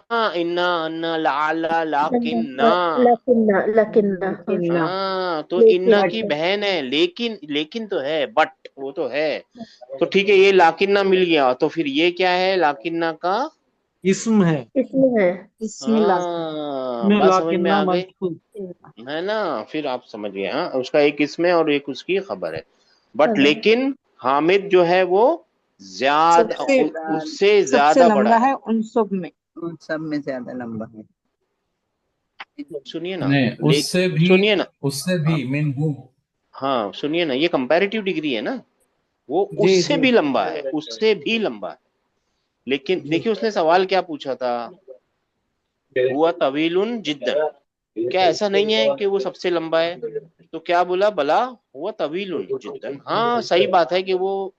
हाँ इन्ना अन्ना ला ला ला किन्ना, लकिन्ना हाँ। किन्ना। हाँ तो इन्ना की लेकिन बहन है, लेकिन लेकिन तो है, बट वो तो है। तो ठीक है, ये लाकिन्ना मिल गया, तो फिर ये क्या है लाकिन्ना का? इसम है। इसमें है इसमें लाकिन हाँ इसमें बात समझ में लाकिन्ना आ गई, मंसूब। है ना? फिर आप समझ गए, हाँ उसका एक इसमें और एक उसकी खबर है। बट खबर लेकिन हामिद जो है वो ज्यादा, सबसे उससे सबसे ज्यादा बड़ा लंबा है। है उन सब में। उन सब में ज्यादा लंबा है। सुनिए ना, नहीं, सुनिए ना, उससे हाँ भी मीन हु। हाँ, सुनिए ना, ये कंपैरेटिव डिग्री है ना, वो जी उससे जी भी लंबा है, उससे भी लंबा है। लेकिन जी। देखिए उसने सवाल क्या पूछा था, हुआ तवीलुन जिद्दन, क्या ऐसा नहीं है कि वो सबसे लंबा है? तो क्या बोला, भला हुआ तवीलुन जिद्दन, हाँ सही बात है कि वो,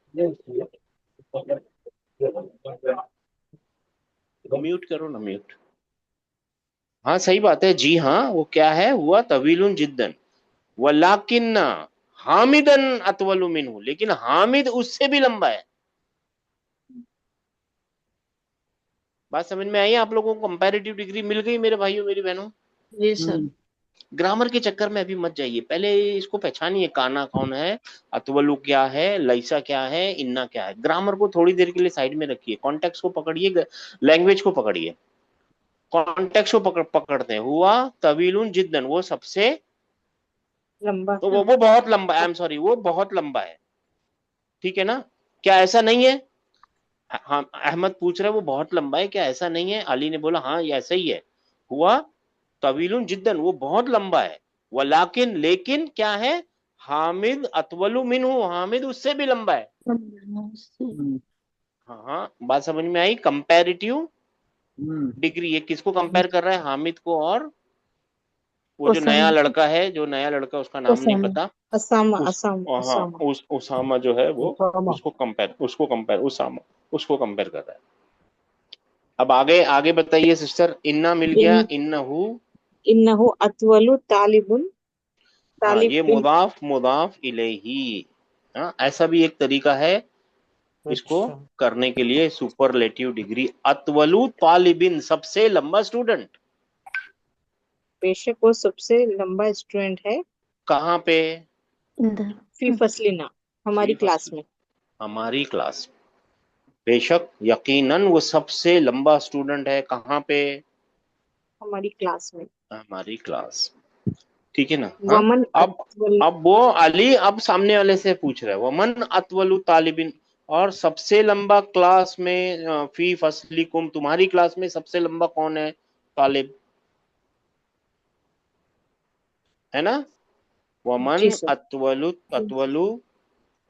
म्यूट करो ना, म्यूट, हाँ सही बात है जी, हाँ वो क्या है, हुआ तवीलुन जिद्दन, वलाकिन्ना हामिदन अतवलु मिनहु, लेकिन हामिद उससे भी लंबा है। बात समझ में आई आप लोगों को? कंपैरेटिव डिग्री मिल गई मेरे भाइयों मेरी बहनों। जी सर। ग्रामर के चक्कर में अभी मत जाइए, पहले इसको पहचानिए, काना कौन है, अतवलु क्या है, लैसा क्या है, इन्ना क्या है। ग्रामर को थोड़ी देर के लिए साइड में रखिए, कॉन्टेक्स्ट को पकड़िए, लैंग्वेज को पकड़िए। कॉन्टेक्स्ट को पकड़ते हैं, हुआ तवीलुन जिद्दन, वो सबसे, लंबा तो वो बहुत लंबा, आई एम सॉरी, वो बहुत लंबा है, ठीक है ना? क्या ऐसा नहीं है? हाँ, अहमद पूछ रहा है वो बहुत लंबा है, क्या ऐसा नहीं है? अली ने बोला हाँ ये ऐसा ही है, हुआ तवीलुन जिद्दन, वो बहुत लंबा है, वलाकिन, लेकिन क्या है, हामिद अतवलु मिनहु, हामिद उससे भी लंबा है। हाँ हाँ, बात समझ में आई? कंपैरेटिव डिग्री, ये किसको कंपेयर कर रहा है, हामिद को, और वो जो नया लड़का है, जो नया लड़का, उसका नाम नहीं पता, असामा उस, असामा हाँ असामा। उसामा जो है वो, उसामा। उसामा उसको कंपेयर कर रहा है। अब आगे आगे बताइए सिस्टर, इन्ना मिल गया, इन इन्नहु, इन्नहु अतवलु तालिबुन हाँ ये तालिबिन। मुदाफ इलेही। हाँ, ऐसा भी एक तरीका है इसको अच्छा करने के लिए, सुपरलेटिव डिग्री, अतवलु तालिबिन, सबसे लंबा स्टूडेंट। बेशक वो सबसे लंबा स्टूडेंट है। कहाँ पे? फी फसलिना, हमारी फी क्लास फसली, में। हमारी क्लास। बेशक यकीनन वो सबसे लंबा स्टूडेंट है, कहाँ पे? हमारी क्लास में। हमारी क्लास, ठीक है ना? हाँ, वमन अतवल अब वो अली अब सामने वाले से पूछ रहा है, वमन अतवलु तालिबिन, और सबसे लंबा क्लास में, फी फसलिकुम, तुम्हारी क्लास में सबसे लंबा कौन है तालिब, है ना? वमन जी सर। अतवलु अतवलु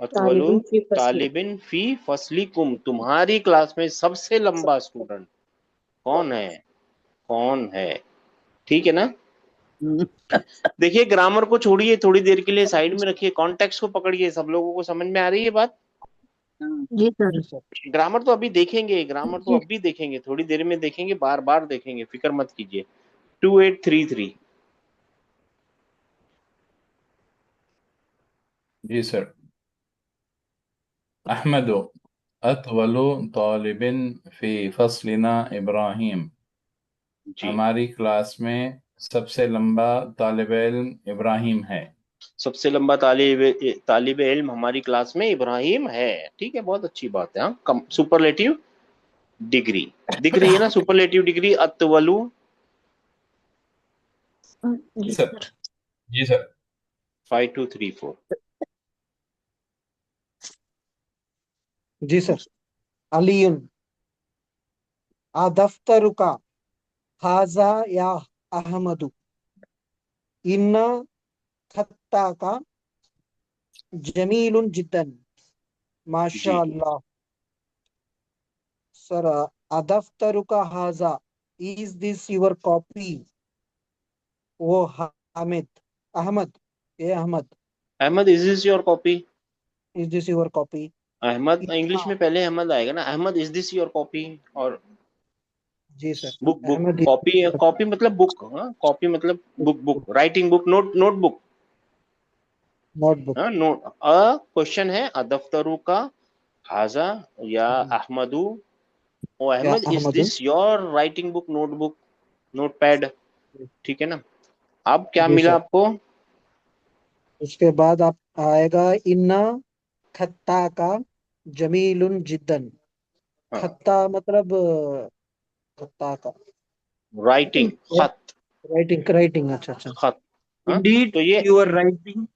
अतवलु तालिबुन फी फसली। तालिबिन फी फसलिकुम, तुम्हारी क्लास में सबसे लंबा स्टूडेंट कौन है, कौन है, ठीक है ना? देखिए ग्रामर को छोड़िए, थोड़ी देर के लिए साइड में रखिए, कॉन्टेक्स्ट को पकड़िए। सब लोगों को समझ में आ रही है बात? जी सर। जी सर। ग्रामर तो अभी देखेंगे, ग्रामर तो अभी देखेंगे, थोड़ी देर में देखेंगे, बार बार देखेंगे, फिक्र मत कीजिए। 2833। जी सर। अहमद अतवलु तालिबिन फी फसलिना इब्राहिम, जी, हमारी क्लास में सबसे लंबा तालिब इल्म इब्राहिम है। सबसे लंबा तालिब इल्म हमारी क्लास में इब्राहिम है, ठीक है, बहुत अच्छी बात है। हाँ, सुपरलेटिव डिग्री दिख रही है ना, सुपरलेटिव डिग्री, अतवलु। जी सर। जी सर। 5234। जी सर। अलीयुन अदफ्तरुका हाजा या अहमदु, इन्ना खत्ताका जमीलुन जिद्दन, जी, माशाअल्लाह। सर, अदफ्तरुका हाजा, इज दिस योर कॉपी? वो हामिद, अहमद, ये Ahmed, Ahmed is this your copy? Is this your copy? Ahmed English में पहले अहमद आएगा ना, Ahmed is this your copy, और जी sir. Book, Ahmed copy, copy मतलब बुक, हाँ कॉपी मतलब book, writing book, notebook. Notebook. हाँ, नोट, अ क्वेश्चन है, अदफ्तरू का, हाजा या अहमदू, ओ या Ahmed is Ahmed. This your writing book, notebook, notepad, ठीक है ना? अब क्या जी मिला सर। आपको? उसके बाद आप आएगा, इन्ना खत्ता का जमीलुन जिद्दन। हाँ, खत्ता मतलब खत्ता का राइटिंग, खत, राइटिंग, राइटिंग, अच्छा अच्छा। खत, हाँ इंडीड तो ये, योर राइटिंग।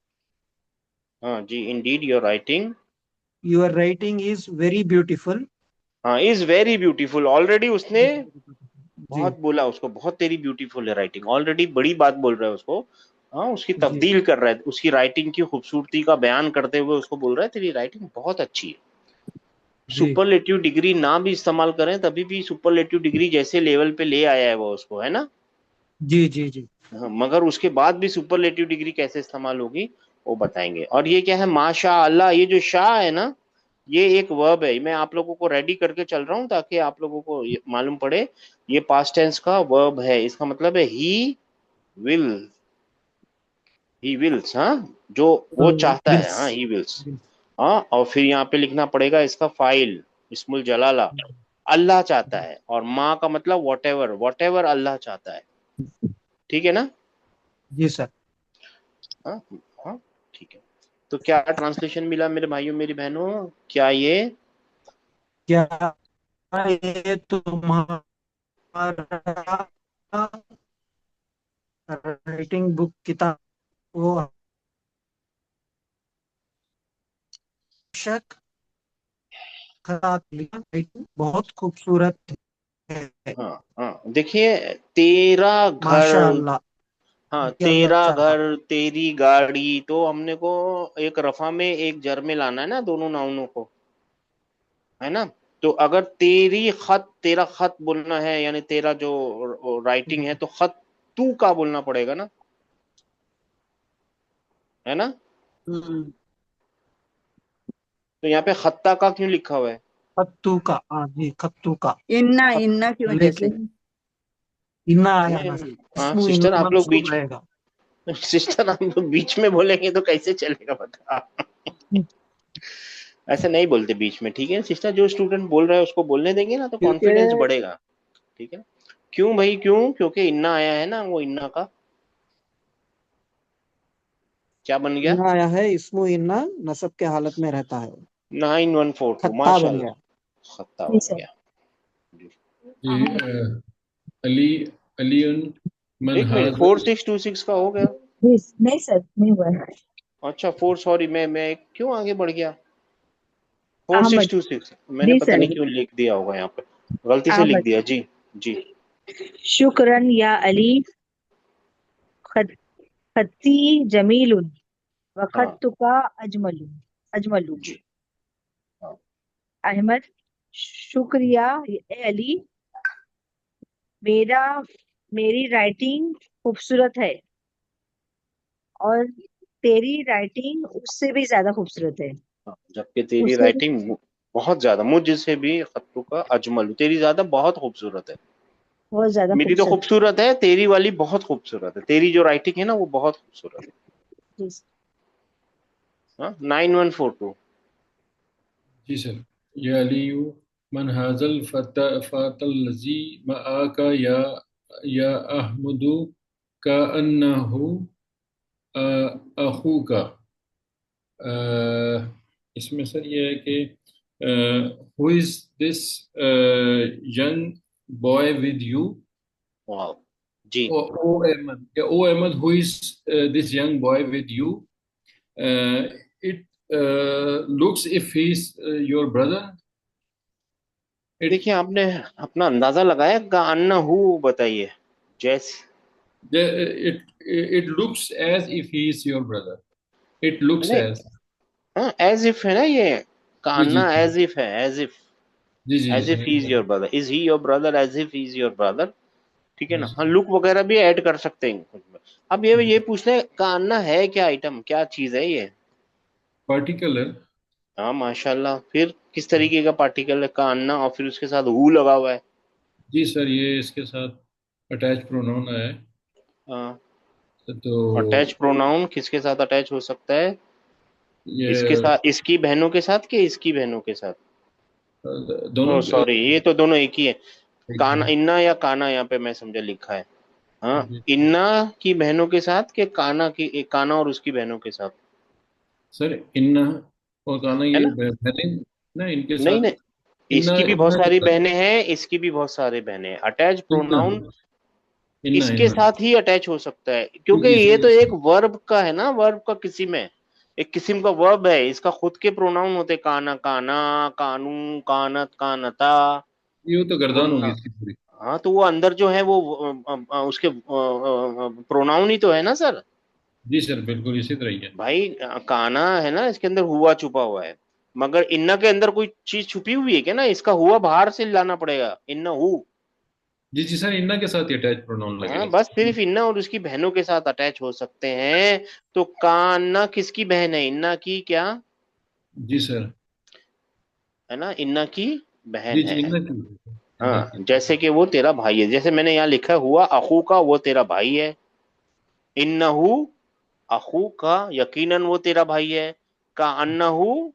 हाँ जी, indeed your writing your writing is very beautiful. हाँ, इज वेरी ब्यूटीफुल, ऑलरेडी उसने जी बहुत बोला उसको, बहुत तेरी ब्यूटीफुल है राइटिंग, ऑलरेडी बड़ी बात बोल रहा है उसको। हाँ, उसकी जी तब्दील कर रहा है, उसकी राइटिंग की खूबसूरती का बयान करते हुए उसको बोल रहा है तेरी राइटिंग बहुत अच्छी है। जी सुपरलेटिव डिग्री ना भी इस्तेमाल करें तभी भी सुपरलेटिव डिग्री जैसे लेवल पे ले आया है वो उसको, है ना। जी जी जी। हाँ, मगर उसके बाद भी सुपरलेटिव डिग्री कैसे इस्तेमाल होगी वो बताएंगे। और ये क्या है, माशा अल्लाह, ये जो शाह है ना, ये एक वर्ब है। मैं आप लोगों को रेडी करके चल रहा हूँ ताकि आप लोगों को ये मालूम पड़े, ये पास्ट टेंस का वर्ब है। इसका मतलब है विल ही विल्स, हाँ, जो वो चाहता है, विल्स। हाँ, ही विल्स। हाँ, और फिर यहाँ पे लिखना पड़ेगा इसका फाइल, इस्मुल जलाला, अल्लाह चाहता है। और माँ का मतलब वॉट एवर अल्लाह चाहता है, ठीक है ना। जी सर। हाँ, हाँ, ठीक है। तो क्या ट्रांसलेशन मिला मेरे भाइयों मेरी बहनों, क्या ये क्या ये तुम्हारा राइटिंग बुक किताब वो शक खराब लिखा, राइटिंग बहुत खूबसूरत है। हाँ, हाँ, देखिए, तेरा घर, माशाअल्लाह। हाँ, ये अल्लाह तेरा चाहता। घर, तेरी गाड़ी, तो हमने को एक रफा में एक जर में लाना है ना दोनों नाउनों को, है ना। तो अगर तेरा खत बोलना है, यानी तेरा जो राइटिंग है, तो खत तू का बोलना पड़ेगा ना, है ना। हम्म, तो यहाँ पे खत्ता का क्यों लिखा हुआ है। खत्तू का, हाँ जी, खत्तू का। इन्ना खत, इन्ना की वजह से। लेकिन इन्ना आया ना सर, नहीं, हाँ इसमें सिस्टर, इन्ना आप लोग मंसूब बीच रहेगा। सिस्टर आप लोग बीच में बोलेंगे तो कैसे चलेगा बता। ऐसे नहीं बोलते बीच में, ठीक है सिस्टर, जो स्टूडेंट बोल रहा है उसको बोलने देंगे ना तो क्योंकि कॉन्फिडेंस बढ़ेगा, ठीक है। क्यों भाई, क्यों, क्योंकि इन्ना आया है ना, वो इन्ना का क्या बन गया, इन्ना आया है, इसमें इन्ना नसब के हालत में रहता है। 9142, खत्ता बन गया। माशाल्लाह, खत्ता जी बन सर। गया जी। जी अली अलीउन मन एक मिनट, हाज 4626 का हो गया। जी नहीं सर, नहीं हुआ है। अच्छा, फोर, सॉरी, मैं क्यों आगे बढ़ गया। Four six Ahmad. Two six मैंने जी पता सर। नहीं क्यों लिख दिया होगा यहाँ पे, गलती से लिख अहमद। दिया जी। जी, शुक्रन या अली, खत खत्ती जमीलुन व हाँ खत्तुका अजमलु अजमलु। जी, हाँ, अहमद, शुक्रिया ए अली, मेरा मेरी राइटिंग खूबसूरत है और तेरी राइटिंग उससे भी ज्यादा खूबसूरत है। हाँ, जबकि तेरी उससे भी राइटिंग बहुत ज्यादा, मुझसे भी खत्तों का अजमल, तेरी ज्यादा बहुत खूबसूरत है। बहुत ज्यादा मेरी तो खूबसूरत। खूबसूरत है, तेरी वाली बहुत खूबसूरत है, तेरी जो राइटिंग है ना वो बहुत खूबसूरत है। जी हाँ, 9142। जी सर। या अलीयु मन हाजल फतल लजी माका या अहमदु का अन्नहु अखू का। इसमें सर ये है कि who is this young boy with you. वाह जी, O Ahmed, yeah, O Ahmed, who is this young boy with you? It looks if he's your brother. It देखिए आपने अपना अंदाजा लगाया का अन्ना हु, बताइए जैसे, it looks as if he is your brother. It looks नहीं, as। हाँ, एज इफ है ना ये, जी जी कान्ना जी एज इफ है, जी जी as if he is your brother, is he your brother, as if he is your brother, ठीक है जी ना। हाँ, जी लुक वगैरह भी ऐड कर सकते हैं कुछ में। अब ये जी। पूछते हैं कान्ना है क्या, आइटम क्या चीज है ये। Particular। हाँ, माशाल्लाह, फिर किस तरीके का पार्टिकल है कान्ना, और फिर उसके साथ हु लगा हुआ है। जी सर, ये इसके साथ अटैच प्रोनाउन है। हाँ, तो अटैच प्रोनाउन किसके साथ अटैच हो सकता है, इसके ये साथ, इसकी बहनों के साथ कि इसकी बहनों के साथ। दोनों ओ सॉरी, ये तो दोनों एक ही है। एक ही काना, है। इन्ना या काना, यहाँ पे मैं समझा लिखा है। हाँ, जी इन्ना की बहनों के साथ के काना की, एक काना और उसकी बहनों के साथ, सर, इन्ना और काना है ये ना। बहनें ना, इनके नहीं साथ। नहीं, इन्ना इसकी भी बहुत इन्ना के सारी साथ बहनें हैं, इसकी भी बहुत सारी बहनें हैं, अटैच इन्ना प्रोनाउन इन्ना इसके इन्ना साथ ही अटैच हो सकता है, क्योंकि इस ये तो एक वर्ब का है ना, वर्ब का किसी में एक किस्म का वर्ब है, इसका खुद के प्रोनाउन होते, काना काना, कानू, कानत, कानता, ये तो गर्दान होगी कुन्ना। इसकी पूरी। हाँ तो वो अंदर जो है वो उसके प्रोनाउन ही तो है ना सर। जी सर, बिल्कुल इसी तरह ही है। भाई काना है ना, इसके अंदर हुआ छुपा हुआ है, मगर इन्ना के अंदर कोई चीज छुपी हुई है क्या ना, इसका हुआ बाहर से लाना पड़ेगा, इन्ना हु। जी जी सर, इन्ना के साथ ही अटैच प्रोनाउन हाँ लगेगा। बस सिर्फ इन्ना और उसकी बहनों के साथ अटैच हो सकते हैं। तो कान्ना किसकी बहन है, इन्ना की क्या, जी सर। है ना, इन्ना की जी बहन जी, है। इन्ना की। इन्ना हाँ की। जैसे कि वो तेरा भाई है, जैसे मैंने यहाँ लिखा हुआ अखू का, वो तेरा भाई है। इन्नहू अखू का, यकीनन वो तेरा भाई है। का अन्नहू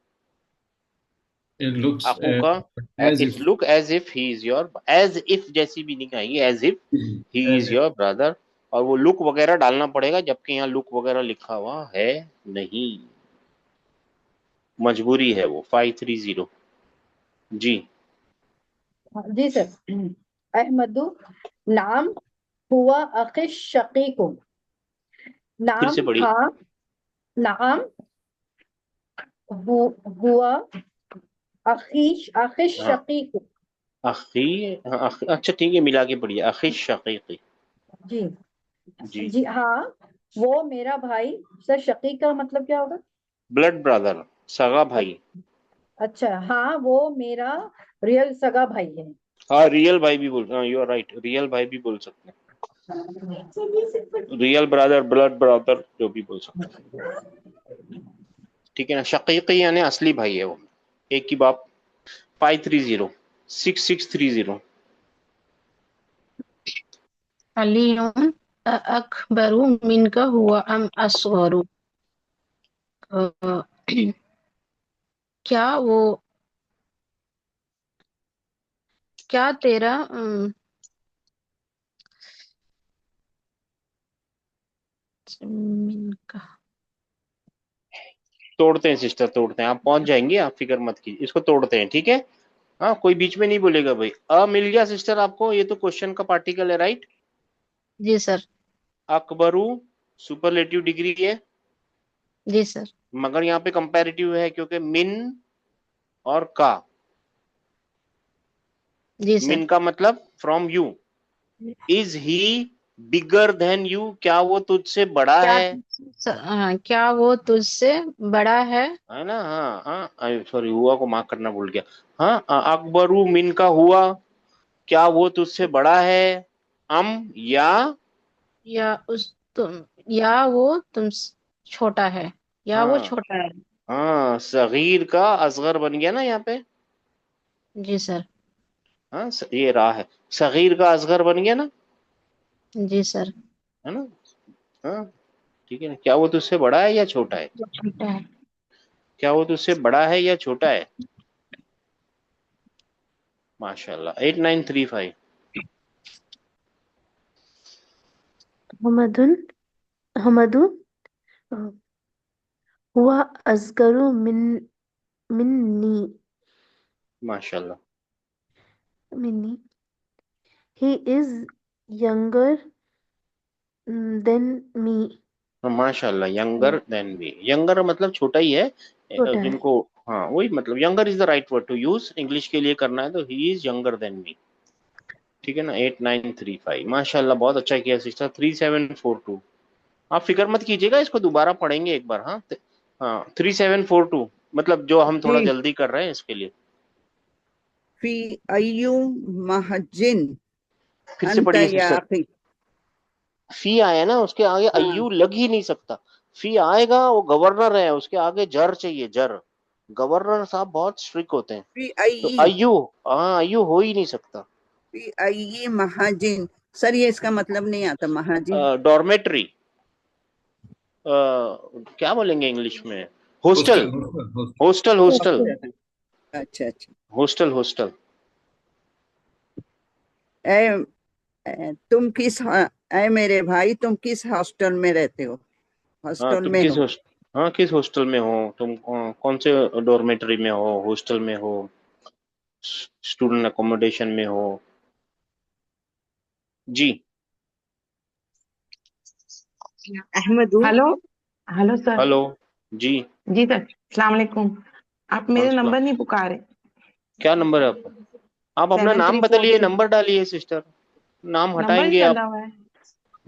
इट लुक्स अखू का, as it's if. Look as if he is your, as if जैसी भी नहीं आएगी, as if he as is if. Your brother. और वो लुक वगैरह डालना पड़ेगा, जबकि यहाँ लुक वगैरह लिखा हुआ है नहीं, मजबूरी है वो। 530 जी। जी सर। अहमदु नाम हुआ अखिश शकीकुम। फिर से नाम पढ़िए। हाँ, नाम हुआ अखिश अखिश हाँ शकीकुम। अखी, हाँ, अच्छा ठीक है, मिला के पढ़िए, अखी शकीकी। जी जी, जी हाँ, वो मेरा भाई। सर शकीक का मतलब क्या होगा? ब्लड ब्रदर, सगा अ- भाई। अच्छा हाँ, वो मेरा रियल सगा भाई है। हाँ रियल भाई भी बोल, हाँ यू आर राइट, रियल भाई भी बोल सकते हैं, रियल ब्रदर, ब्लड ब्रदर, जो भी बोल सकते हैं। ठीक है ना, शकीकी यानी असली भाई है वो, एक की बाप। 530 6630। अलीयुन अकबरु मिनका हुआ अम असगरु। अ, क्या वो, क्या तेरा मिनका। तोड़ते हैं सिस्टर, तोड़ते हैं, आप पहुंच जाएंगे, आप फिक्र मत कीजिए, इसको तोड़ते हैं, ठीक है। हाँ कोई बीच में नहीं बोलेगा भाई। मिल गया सिस्टर आपको, ये तो क्वेश्चन का पार्टिकल है, राइट। जी सर। अकबरू सुपरलेटिव डिग्री है, जी सर। मगर यहाँ पे कंपैरेटिव है, क्योंकि मिन और का। जी सर। मिन का मतलब from you. Is he bigger than you, क्या वो तुझसे बड़ा क्या है। हाँ, क्या वो तुझसे बड़ा है? है ना, हाँ हाँ, सॉरी हुआ को मार्क करना भूल गया। हाँ अकबरू मिन का हुआ, क्या वो तुझसे बड़ा है, अम या। या उस तुम, या वो तुम छोटा है, या वो हाँ छोटा है। हाँ, सगीर का असगर बन गया ना यहाँ पे। जी सर। हाँ ये रहा है, सगीर का असगर बन गया ना, जी सर। है ना। हाँ ठीक है ना, क्या वो तुझसे बड़ा है या छोटा है, वो छोटा है। क्या वो तुझसे बड़ा है या छोटा है। माशाल्लाह। 8935। हमदुन हमदु हुआ असगरु मिन्नी माशाल्लाह। मिन्नी। ही इज यंगर देन मी। हाँ, माशाल्लाह, यंगर देन मी, यंगर मतलब छोटा ही है, छोटा है। जिनको, हाँ वही मतलब, younger is the right word to use, English के लिए करना है तो he is younger than me. ठीक है ना। 8935, माशाल्लाह बहुत अच्छा किया सिस्टर। 3742, आप फिक्र मत कीजिएगा, इसको दोबारा पढ़ेंगे एक बार। हाँ हाँ 3742, मतलब जो हम थोड़ा जी। जल्दी कर रहे हैं इसके लिए। फी अय्यु महजिन फिर से अंत पढ़िए या सिस्टर। अखी। फी आया ना, उसके आगे हाँ, अय्यू लग ही नहीं सकता। फी आएगा, वो गवर्नर है, उसके आगे जर चाहिए, जर। गवर्नर साहब बहुत स्ट्रिक्ट होते हैं। फी तो अय्यी अय्यू, हाँ अय्यू हो ही नहीं सकता। फी अय्यी महाजिन। सर ये इसका मतलब नहीं आता महाजिन। डॉर्मेट्री, क्या बोलेंगे इंग्लिश में, hostel, hostel hostel hostel. Hostel hostel, अच्छा अच्छा अच्छा। Hostel hostel. ए, तुम किस ए मेरे भाई, तुम किस हॉस्टल में रहते हो? हाँ हॉस्टल तुम में किस हो? हाँ किस हॉस्टल में हो तुम, कौन से डॉर्मेटरी में हो, हॉस्टल में हो, स्टूडेंट अकोमोडेशन में हो। जी। अहमदू हेलो, हेलो सर। हेलो। जी। जी सर, अस्सलाम वालेकुम। आप मेरे वालेकुम। नंबर नहीं पुकारे। क्या नंबर है आपका? आप अपना नाम 7343। बदलिए, नंबर डालिए सिस्टर। नाम नंबर ही हटाएंगे आप? डाला हुआ है।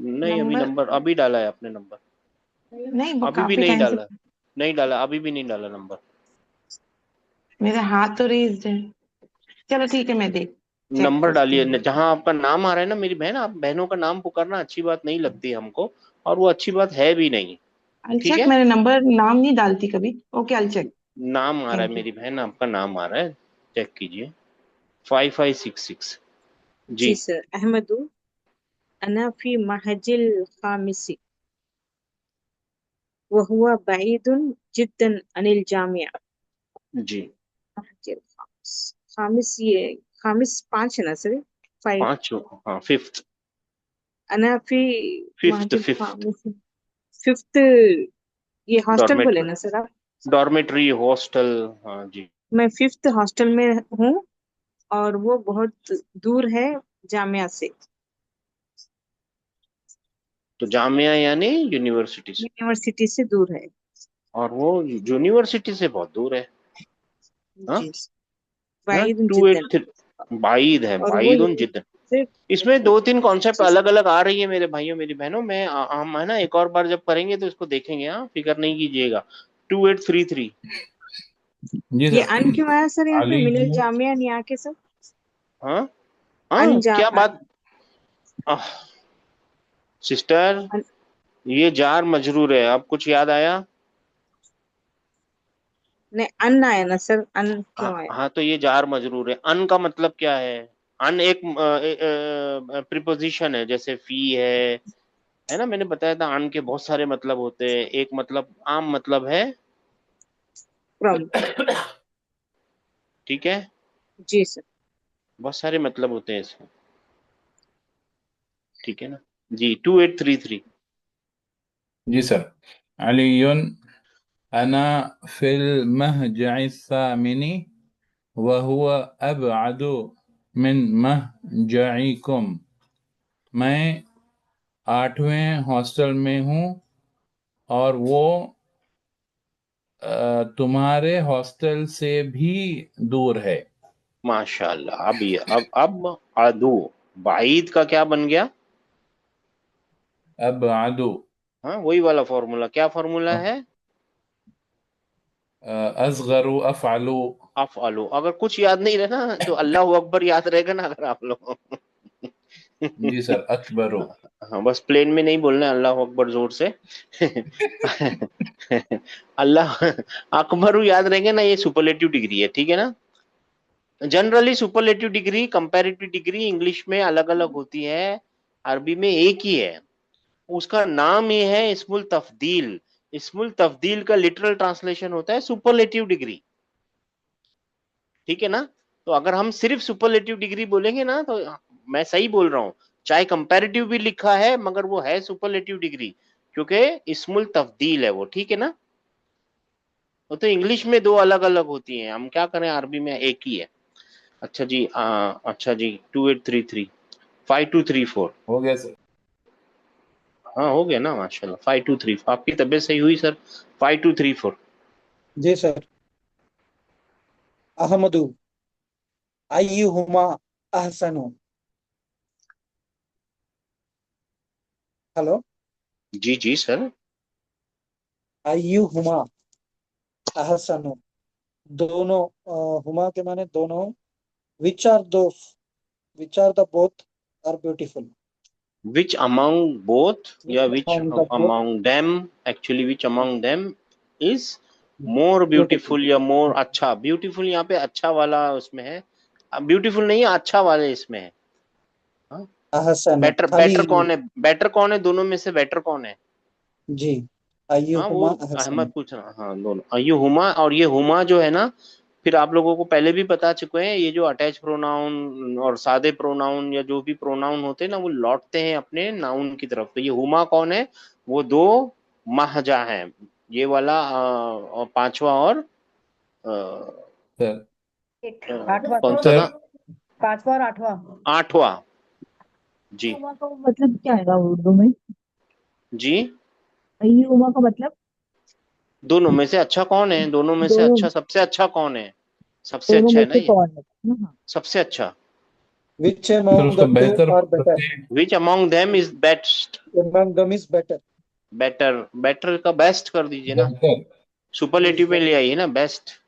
नहीं, अभी नंबर नंबर अभी डाला है आपने नंबर? नहीं, वो अभी भी काफी नहीं टाइम से डाला? नहीं डाला, अभी भी नहीं डाला नंबर? मेरे हाथ तो रेज्ड है। चलो ठीक है, मैं देख चेक नंबर करती डालिए हूँ। जहां आपका नाम आ रहा है ना मेरी बहन। आप बहनों का नाम पुकारना अच्छी बात नहीं लगती हमको, और वो अच्छी बात है भी नहीं। आई ठीक चेक, है? मैंने नंबर नाम नहीं डालती कभी। Okay, I check. नाम आ रहा है थैंक यू। मेरी बहन, आपका नाम आ रहा है, चेक कीजिए। 5566। जी जी। सर, अहमदु अना फी महजिल खामिसी वहुवा बईदुन जिद्दन अनिल जामिया। जी। महजिल खामिस, खामिस ये खामिस 5 है ना सर? 5। पांच। हाँ, फिफ्थ। अना फी फिफ्थ महजिल फिफ्थ। खामिस, 5th। ये हॉस्टल बोले डॉर्मेट्री। ना सर आप? Dormitory hostel. हाँ जी। मैं 5th हॉस्टल में हूँ, और वो बहुत दूर है जामिया से। तो जामिया यानी यूनिवर्सिटी से, यूनिवर्सिटी से दूर है। और वो यूनिवर्सिटी से बहुत दूर है। हाँ। जी, हाँ, वाहिद टू एट जिद्दन। थ्री बाईद है, और वो बाईद उन जिद्दन। से। इसमें दो तीन कॉन्सेप्ट जी सर। अलग अलग आ रही है मेरे भाइयों मेरी बहनों में। हम है ना एक और बार जब करेंगे तो इसको देखेंगे, हाँ, फिक्र नहीं कीजिएगा। 2833। जी ये सर। अन क्यों आया सर यहाँ पे, अली मिनल यूं जामिया नहीं आके सर? हाँ। हाँ, अनजा क्या बात। आह, सिस्टर, अन, ये जार मजरूर है, अब कुछ याद आया? नहीं, अन आया ना सर, अन क्यों हाँ आया? हाँ, तो ये जार मजरूर है। अन का मतलब क्या है? अन एक प्रिपोजिशन है, जैसे फी है ना। मैंने बताया था अन के बहुत सारे मतलब होते हैं। एक मतलब आम मतलब है। फ्रॉम। ठीक है? जी सर। बहुत सारे मतलब होते हैं इसमें। ठीक है ना? जी। 2833। जी सर। अलीयुन अना फिल महजइ सामिनी वहुवा अबअदु मिन महजइकुम। मैं 8वें हॉस्टल में हूँ, और वो तुम्हारे हॉस्टल से भी दूर है। माशाल्लाह। अब ये अब अदू, बाईद का क्या बन गया? अबअदु। हाँ, वही वाला फॉर्मूला। क्या फॉर्मूला है? असगरु अफअलु। अफअलु। अगर कुछ याद नहीं रहना तो अल्लाह अकबर याद रहेगा ना, अगर आप लोग। जी सर, अकबरु। हाँ, बस प्लेन में नहीं बोलना है अल्लाह अकबर जोर से। अल्लाह अकबर याद रहेंगे ना, ये सुपरलेटिव डिग्री है। ठीक है ना? Generally superlative degree comparative degree English में अलग अलग होती है, अरबी में एक ही है। उसका नाम ये है इस्मुल तफदील। इस्मुल तफदील का लिटरल ट्रांसलेशन होता है सुपरलेटिव डिग्री। ठीक है ना? तो अगर हम सिर्फ सुपरलेटिव डिग्री बोलेंगे ना, तो मैं सही बोल रहा हूँ, चाहे कंपैरेटिव भी लिखा है मगर वो है सुपरलेटिव डिग्री, क्योंकि इस्मुल तफदील है वो। ठीक है ना? वो तो इंग्लिश में दो अलग अलग होती हैं, हम क्या करें, अरबी में एक ही है। अच्छा जी। अच्छा जी। 2833। 5234। हो गया सर। हाँ, हो गया ना, माशाल्लाह। 5234। आपकी तबीयत सही हुई सर? 5234। जी सर। अहमदु अय्युहुमा अहसनु। हेलो। जी जी सर। अय्युहुमा अहसनु। दोनों। हुमा के माने दोनों। विच आर दो which are the both are beautiful. Which among both या which among the both among them? Actually which among them is more beautiful. Beautiful या मोर अच्छा। ब्यूटीफुल यहाँ पे अच्छा वाला उसमें है, ब्यूटीफुल नहीं है, अच्छा वाले इसमें है। हाँ? अहसनु बेटर खाली। बेटर कौन है? बेटर कौन है दोनों में से? बेटर कौन है? जी। हाँ, वो अय्युहुमा अहमद अहसनु। पूछ रहा। हाँ, दोनों अय्यु हुमा। और ये हुमा जो है ना, फिर आप लोगों को पहले भी बता चुके हैं, ये जो अटैच प्रोनाउन और सादे प्रोनाउन या जो भी प्रोनाउन होते हैं ना, वो लौटते हैं अपने नाउन की तरफ। तो ये हुमा कौन है? वो दो महजा हैं। ये वाला पांचवा और सर। आठवां कौन सा सर। था? 5वां और 8वां। आठवां। जी। उमा का मतलब क्या है उर्दू में? जी। अय्युमा का मतलब? दोनों में से अच्छा कौन है? दोनों में से दोनों अच्छा, सबसे अच्छा कौन है? सबसे दोनों अच्छा में है ना से ये, कौन है? हाँ सबसे अच्छा। Which सर among उसका the two बेहतर are बोल better? सकते हैं। Which among them is best? Among them is better. Better, better का बेस्ट कर दीजिए ना, बेहतर। सुपरलेटिव में ले आइए ना, best.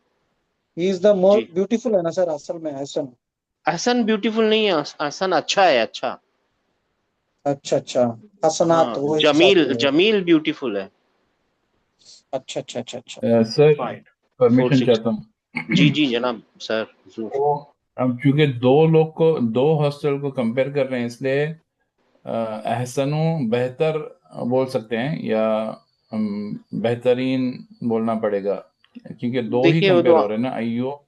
He is the more जी, beautiful है ना सर असल में हसन। हसन ब्यूटीफुल नहीं है, हसन अच्छा है, अच्छा। अच्छा अच्छा, हसनात हाँ, वो हिसाब जमील, से है। जमील ब्यूटीफुल है। अच्छा अच्छा अच्छा अच्छा। Sir five, four permission six. चाहता हूँ। जी जी जनाब सर। तो अब चूंकि दो लोग को, दो हॉस्टल को कंपेयर कर रहे हैं, इसलिए अहसनु बेहतर बोल सकते हैं, या बेहतरीन बोलना पड़ेगा, क्योंकि दो ही देखिए वो कंपेयर तो, हो रहे हैं ना, अय्यो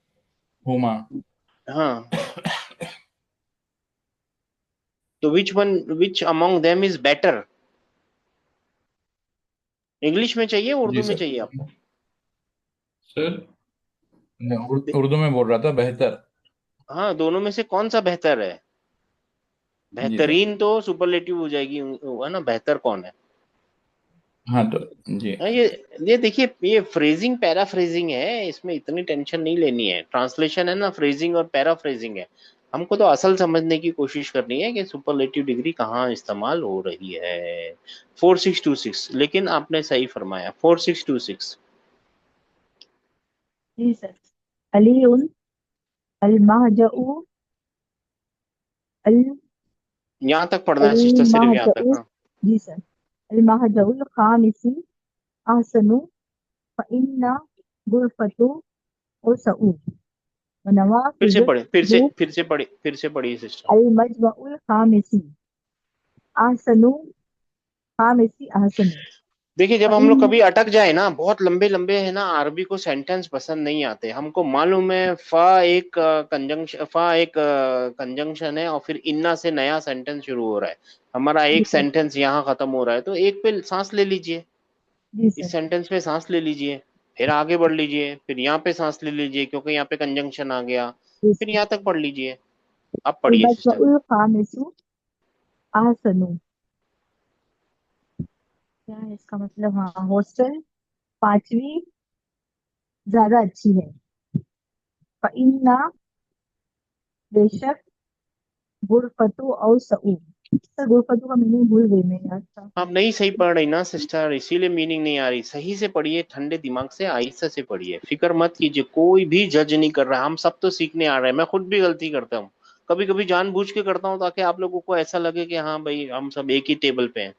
हुमा। हाँ, तो which one, which among them is better? English में चाहिए, जी उर्दू में सर। चाहिए आपको? सर उर्दू में बोल रहा था, बेहतर। हाँ, दोनों में से कौन सा बेहतर है? जी सर। बेहतरीन तो सुपरलेटिव हो जाएगी, है ना, बेहतर कौन है? हाँ तो जी। हाँ, ये देखिए, ये फ्रेजिंग पैराफ्रेजिंग है, इसमें इतनी टेंशन नहीं लेनी है। ट्रांसलेशन है ना, फ्रेजिंग और पैराफ्रेजिंग है। हमको तो असल समझने की कोशिश करनी है कि सुपरलेटिव डिग्री कहाँ इस्तेमाल हो रही है। 4626, लेकिन आपने सही फरमाया, 4626। जी सर। अलीउन अल-महजऊ यहाँ तक पढ़ना है सिस्टर, सिर्फ यहाँ तक। अल-महजऊ। हाँ, जी सर। अल-महजऊल खामिसी अहसनु फ़इन्ना गुरफतु औसउ व फिर से नवाफिज़ पढ़े, फिर से, दु फिर से पढ़े, फिर से पढ़िए सिस्टर। अल-मजमउल खामिसी अहसनु खामिसी अहसनु देखिए, जब हम लोग फ़इन्ना। कभी अटक जाए ना, बहुत लंबे लंबे है ना, अरबी को सेंटेंस पसंद नहीं आते हमको, मालूम है, फा एक कंजंक्शन, फा एक कंजंक्शन है, और फिर इन्ना से नया सेंटेंस शुरू हो रहा है। हमारा जी एक सर। सेंटेंस यहाँ खत्म हो रहा है, तो एक पे सांस ले लीजिए, जी इस सर। सेंटेंस पे सांस ले लीजिए, फिर आगे बढ़ लीजिए, फिर यहाँ पे सांस ले लीजिए क्योंकि यहाँ पे कंजंक्शन आ गया, जी फिर सर। यहाँ तक पढ़ लीजिए। अब पढ़िए सिस्टर। अल-मजमउल खामिसु अहसनु, क्या है इसका मतलब? हाँ, हॉस्टल पांचवी ज्यादा अच्छी है। फ़इन्ना बेशक गुरफतु औसउ। सर गुरफतु का मीनिंग भूल गई मैं यार था। आप नहीं सही पढ़ रही ना सिस्टर, इसीलिए मीनिंग नहीं आ रही। सही से पढ़िए, ठंडे दिमाग से, आहिस्ते से पढ़िए, फिक्र मत कीजिए, कोई भी जज नहीं कर रहा। हम सब तो सीखने आ रहे हैं, मैं खुद भी गलती करता हूँ, कभी कभी जानबूझ के करता हूँ ताकि आप लोगों को ऐसा लगे कि हाँ भाई हम सब एक ही टेबल पे हैं।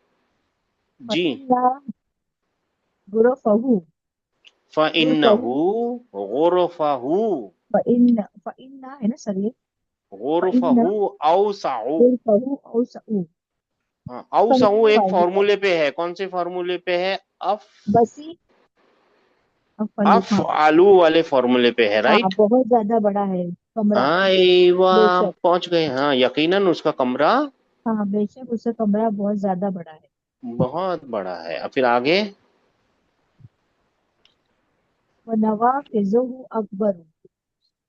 जी। फ़इन्ना गुरफहु गुरफहु फ़इन्नहु गुरफ़हु, फ़इन्ना है ना सर ये? फ़इन्ना गुरफ़हु औसअ। गुरफहु औसउ। हाँ, इसका औसअ मतलब एक आगे क्या? फॉर्मूले पे है, कौन से फॉर्मूले पे है? अफ, बसी अफलू। अफ हाँ। आलू वाले फॉर्मूले पे है, हाँ, राइट। बहुत ज्यादा बड़ा है कमरा। वाह, बेशक। पहुंच गए, हाँ, यकीनन उसका कमरा हाँ बेशक उसका कमरा बहुत ज्यादा बड़ा है। बहुत बड़ा है। अब फिर आगे, व नवाफिज़ुहु अकबर,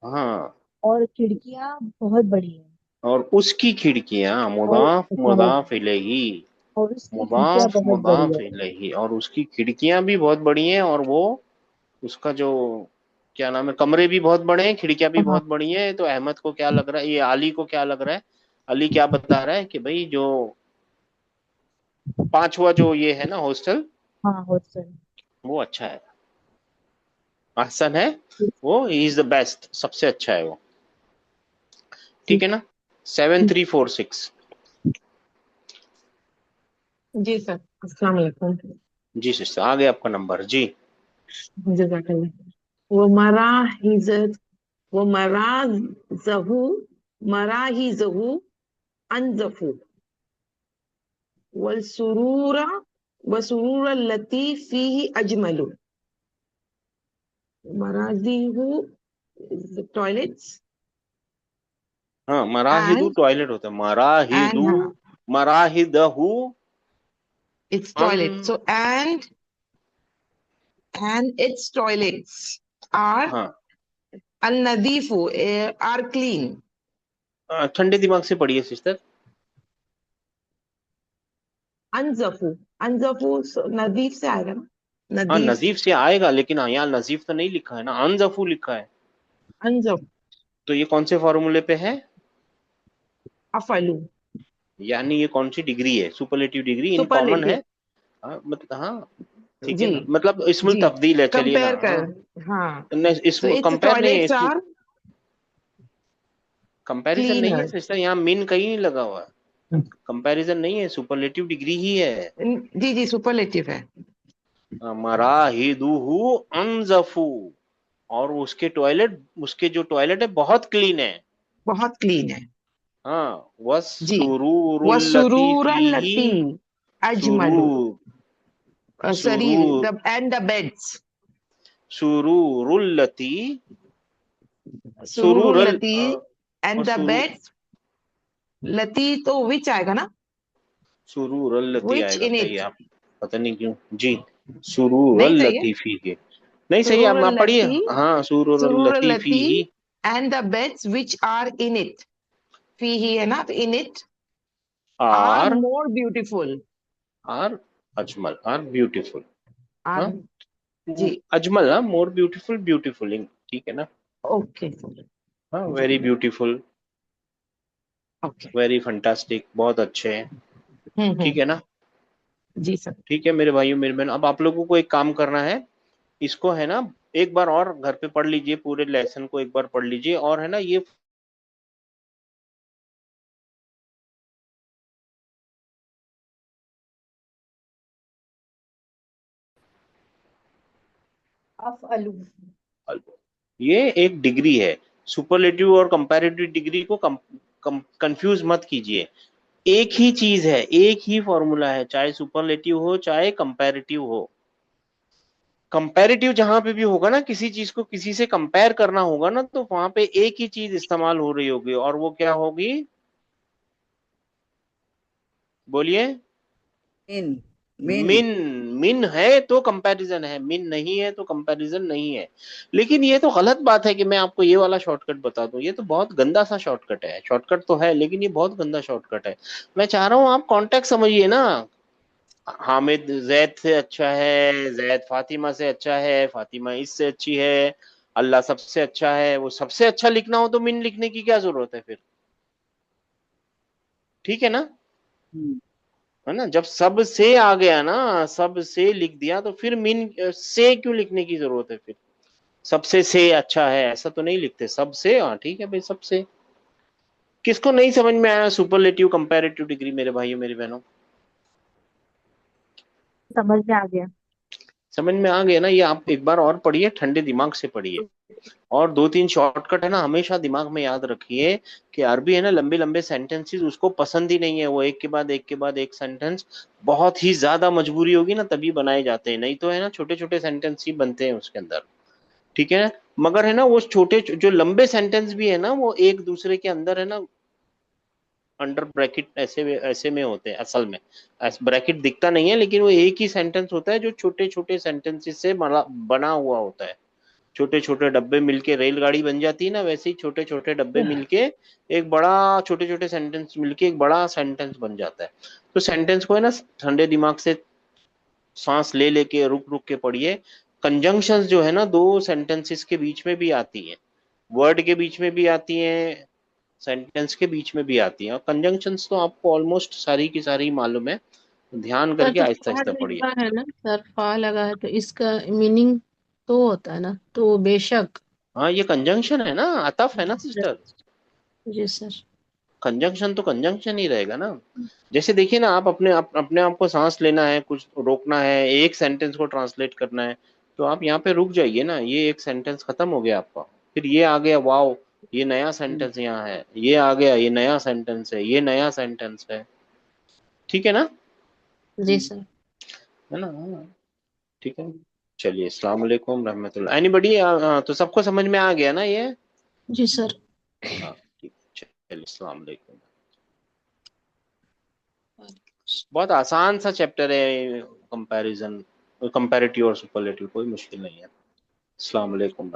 हाँ, और खिड़कियां बहुत बड़ी हैं। और उसकी खिड़कियां, और मुदाफ अच्छा हाँ, मुदाफ इलैही, और उसकी खिड़कियां मुदाफ बहुत बड़ी मुदाफ है। इलैही, और उसकी खिड़कियां भी बहुत बड़ी हैं, और वो उसका जो क्या नाम है, कमरे भी बहुत बड़े हैं, खिड़कियां भी हाँ। बहुत बड़ी हैं। तो अहमद को क्या लग रहा है, ये अली को क्या लग रहा है? अली क्या बता रहा है कि भाई जो पांचवा जो ये है ना हॉस्टल, हाँ हॉस्टल। वो अच्छा है, अहसन है, वो इज द बेस्ट, सबसे अच्छा है वो। जी। ठीक है ना? 7346। जी सर, अस्सलाम वालेकुम। जी सिस्टर, आ गया आपका नंबर जी। जज़ाकल्लाह। वो मराहिज़ वो मराज़हु मराहिज़हु अनज़फु वल सुरूर लती फीही अजमलु। मराज़िहु टॉयलेट्स हाँ, मराहिदू and टॉयलेट होता है, मराहिदू, हाँ, मराहिदहू it's on, toilet. So and its toilets are हाँ, al-nadifu, are clean. ठंडे दिमाग से पढ़िए सिस्टर। Anzafu, anzafu nadif से आएगा ना? हाँ नदीफ, नजीफ से आएगा, लेकिन हाँ यहाँ नजीफ तो नहीं लिखा है ना, अनजफू लिखा है। अंजफ, तो ये कौन से फॉर्मूले पे है? अफलू, यानी ये कौन सी डिग्री है? सुपरलेटिव डिग्री इन कॉमन है। सुपरलेटिव। हाँ मतलब हाँ ठीक है जी ना, मतलब इसमें जी, तब्दील है, चलिए ना। कंपेयर कर, हाँ हाँ। नहीं, So इसमें its कंपेयर नहीं है, toilets इसमें are कंपैरिजन नहीं है cleaner. सिस्टर, यहाँ मीन कहीं नहीं लगा हुआ, कंपैरिजन नहीं है, सुपरलेटिव डिग्री ही है। जी जी, सुपरलेटिव है। मराहिदुहु अनजफू, और उसके जो टॉयलेट है बहुत क्लीन है। बहुत क्लीन है। हाँ जी, वसुरुरुल्लती फीही, वसुरूरल्लती अजमलु, सुरूर सरीर, सुरूर the and the beds, सुरूरुल्लती सुरूरल सुरूरुल्लती and the सुरू beds, लती तो विच आएगा ना, सुरूरुल्लती which आएगा, in सही है it, आप, पता नहीं क्यों जी। नहीं सही है, सुरूरुल्लती फीही, नहीं सही है, आप पढ़िए। सुरूरुल्लती, हाँ सुरूरुल्लती सुरूरुल्लती फीही and the beds which are in it, फीही है ना, तो in it are are more beautiful, are Ajmal, are beautiful. are, हाँ जी, अजमल, हाँ मोर ब्यूटीफुल, ब्यूटीफुल, ठीक है ना। ओके, हाँ very beautiful, okay, very fantastic, बहुत अच्छे हैं, ठीक है ना। जी सर। ठीक है मेरे भाइयों मेरे बहन, अब आप लोगों को एक काम करना है, इसको है ना एक बार और घर पे पढ़ लीजिए, पूरे लेसन को एक बार पढ़ लीजिए, और है ना ये अफअलू। ये एक डिग्री है, सुपरलेटिव और कंपैरेटिव डिग्री को कंफ्यूज मत कीजिए। एक ही चीज है, एक ही फॉर्मूला है, चाहे सुपरलेटिव हो चाहे कंपैरेटिव हो। कंपैरेटिव जहां पे भी होगा ना, किसी चीज को किसी से कंपेयर करना होगा ना, तो वहां पे एक ही चीज इस्तेमाल हो रही होगी, और वो क्या होगी? बोलिए। Mean, mean. मिन। मिन है तो कंपैरिजन है, मिन नहीं है तो कंपैरिजन नहीं है। लेकिन ये तो गलत बात है कि मैं आपको ये वाला शॉर्टकट बता दूं, ये तो बहुत गंदा सा शॉर्टकट है, शॉर्टकट तो है लेकिन ये बहुत गंदा शॉर्टकट है। मैं चाह रहा हूं आप कॉन्टेक्ट समझिए ना। हामिद जैद से अच्छा है, जैद फातिमा से अच्छा है, फातिमा इससे अच्छी है, अल्लाह सबसे अच्छा है। वो सबसे अच्छा लिखना हो तो मिन लिखने की क्या जरूरत है फिर? ठीक है ना, है ना। जब सब से आ गया ना, सब से लिख दिया, तो फिर मिन से क्यों लिखने की जरूरत है फिर? सबसे से अच्छा है ऐसा तो नहीं लिखते, सबसे, हाँ ठीक है भाई, सबसे। किसको नहीं समझ में आया सुपरलेटिव कंपैरेटिव डिग्री मेरे भाइयों मेरी बहनों? समझ में आ गया। समझ में आ गया ना? ये आप एक बार और पढ़िए, ठंडे दिमाग से पढ़िए, और दो तीन शॉर्टकट है ना हमेशा दिमाग में याद रखिए, कि अरबी है ना लंबे लंबे सेंटेंसेस उसको पसंद ही नहीं है, वो एक के बाद एक के बाद एक सेंटेंस, बहुत ही ज्यादा मजबूरी होगी ना तभी बनाए जाते हैं, नहीं तो है ना छोटे छोटे सेंटेंस ही बनते हैं उसके अंदर, ठीक है। मगर है ना वो छोटे जो लंबे सेंटेंस भी है ना, वो एक दूसरे के अंदर है ना अंडर ब्रैकेट ऐसे ऐसे में होते हैं असल में। ब्रैकेट दिखता नहीं है, लेकिन वो एक ही सेंटेंस होता है जो छोटे छोटे सेंटेंसेस से बना हुआ होता है। छोटे छोटे डब्बे मिलके रेलगाड़ी बन जाती है ना, वैसे ही छोटे छोटे डब्बे मिलके एक बड़ा, छोटे छोटे सेंटेंस मिलके एक बड़ा सेंटेंस बन जाता है। तो सेंटेंस को है ना ठंडे दिमाग से सांस ले लेके रुक रुक के पढ़िए। कंजंक्शंस जो है ना दो सेंटेंसेस के बीच में भी आती हैं, वर्ड के बीच में भी आती हैं, सेंटेंस के बीच में भी आती हैं, और कंजंक्शंस तो आपको ऑलमोस्ट सारी की सारी मालूम है, ध्यान सर करके तो आहिस्ता फा आहिस्ता पढ़िए। लगा है ना सर, फा लगा है तो इसका मीनिंग तो होता है ना, तो बेशक। हाँ ये कंजंक्शन है ना, अतफ है ना सिस्टर। जी सर। कंजंक्शन तो कंजंक्शन ही रहेगा ना। जैसे देखिए ना, आप अपने आप को सांस लेना है, कुछ रोकना है, एक सेंटेंस को ट्रांसलेट करना है, तो आप यहाँ पे रुक जाइए ना, ये एक सेंटेंस खत्म हो गया आपका, फिर ये आ गया, वाओ ये नया सेंटेंस यहाँ है, ये आ गया, ये नया सेंटेंस है, ये नया सेंटेंस है, ठीक है ना, जी सर। है ना। ठीक है, चलिए, अस्सलाम वालेकुम रहमतुल्लाह। एनीबॉडी, तो सबको समझ में आ गया ना ये? जी सर। हाँ ठीक, चलिए, अस्सलाम वालेकुम। बहुत आसान सा चैप्टर है कंपैरिजन, कंपैरेटिव और सुपरलेटिव, कोई मुश्किल नहीं है। अस्सलाम वालेकुम।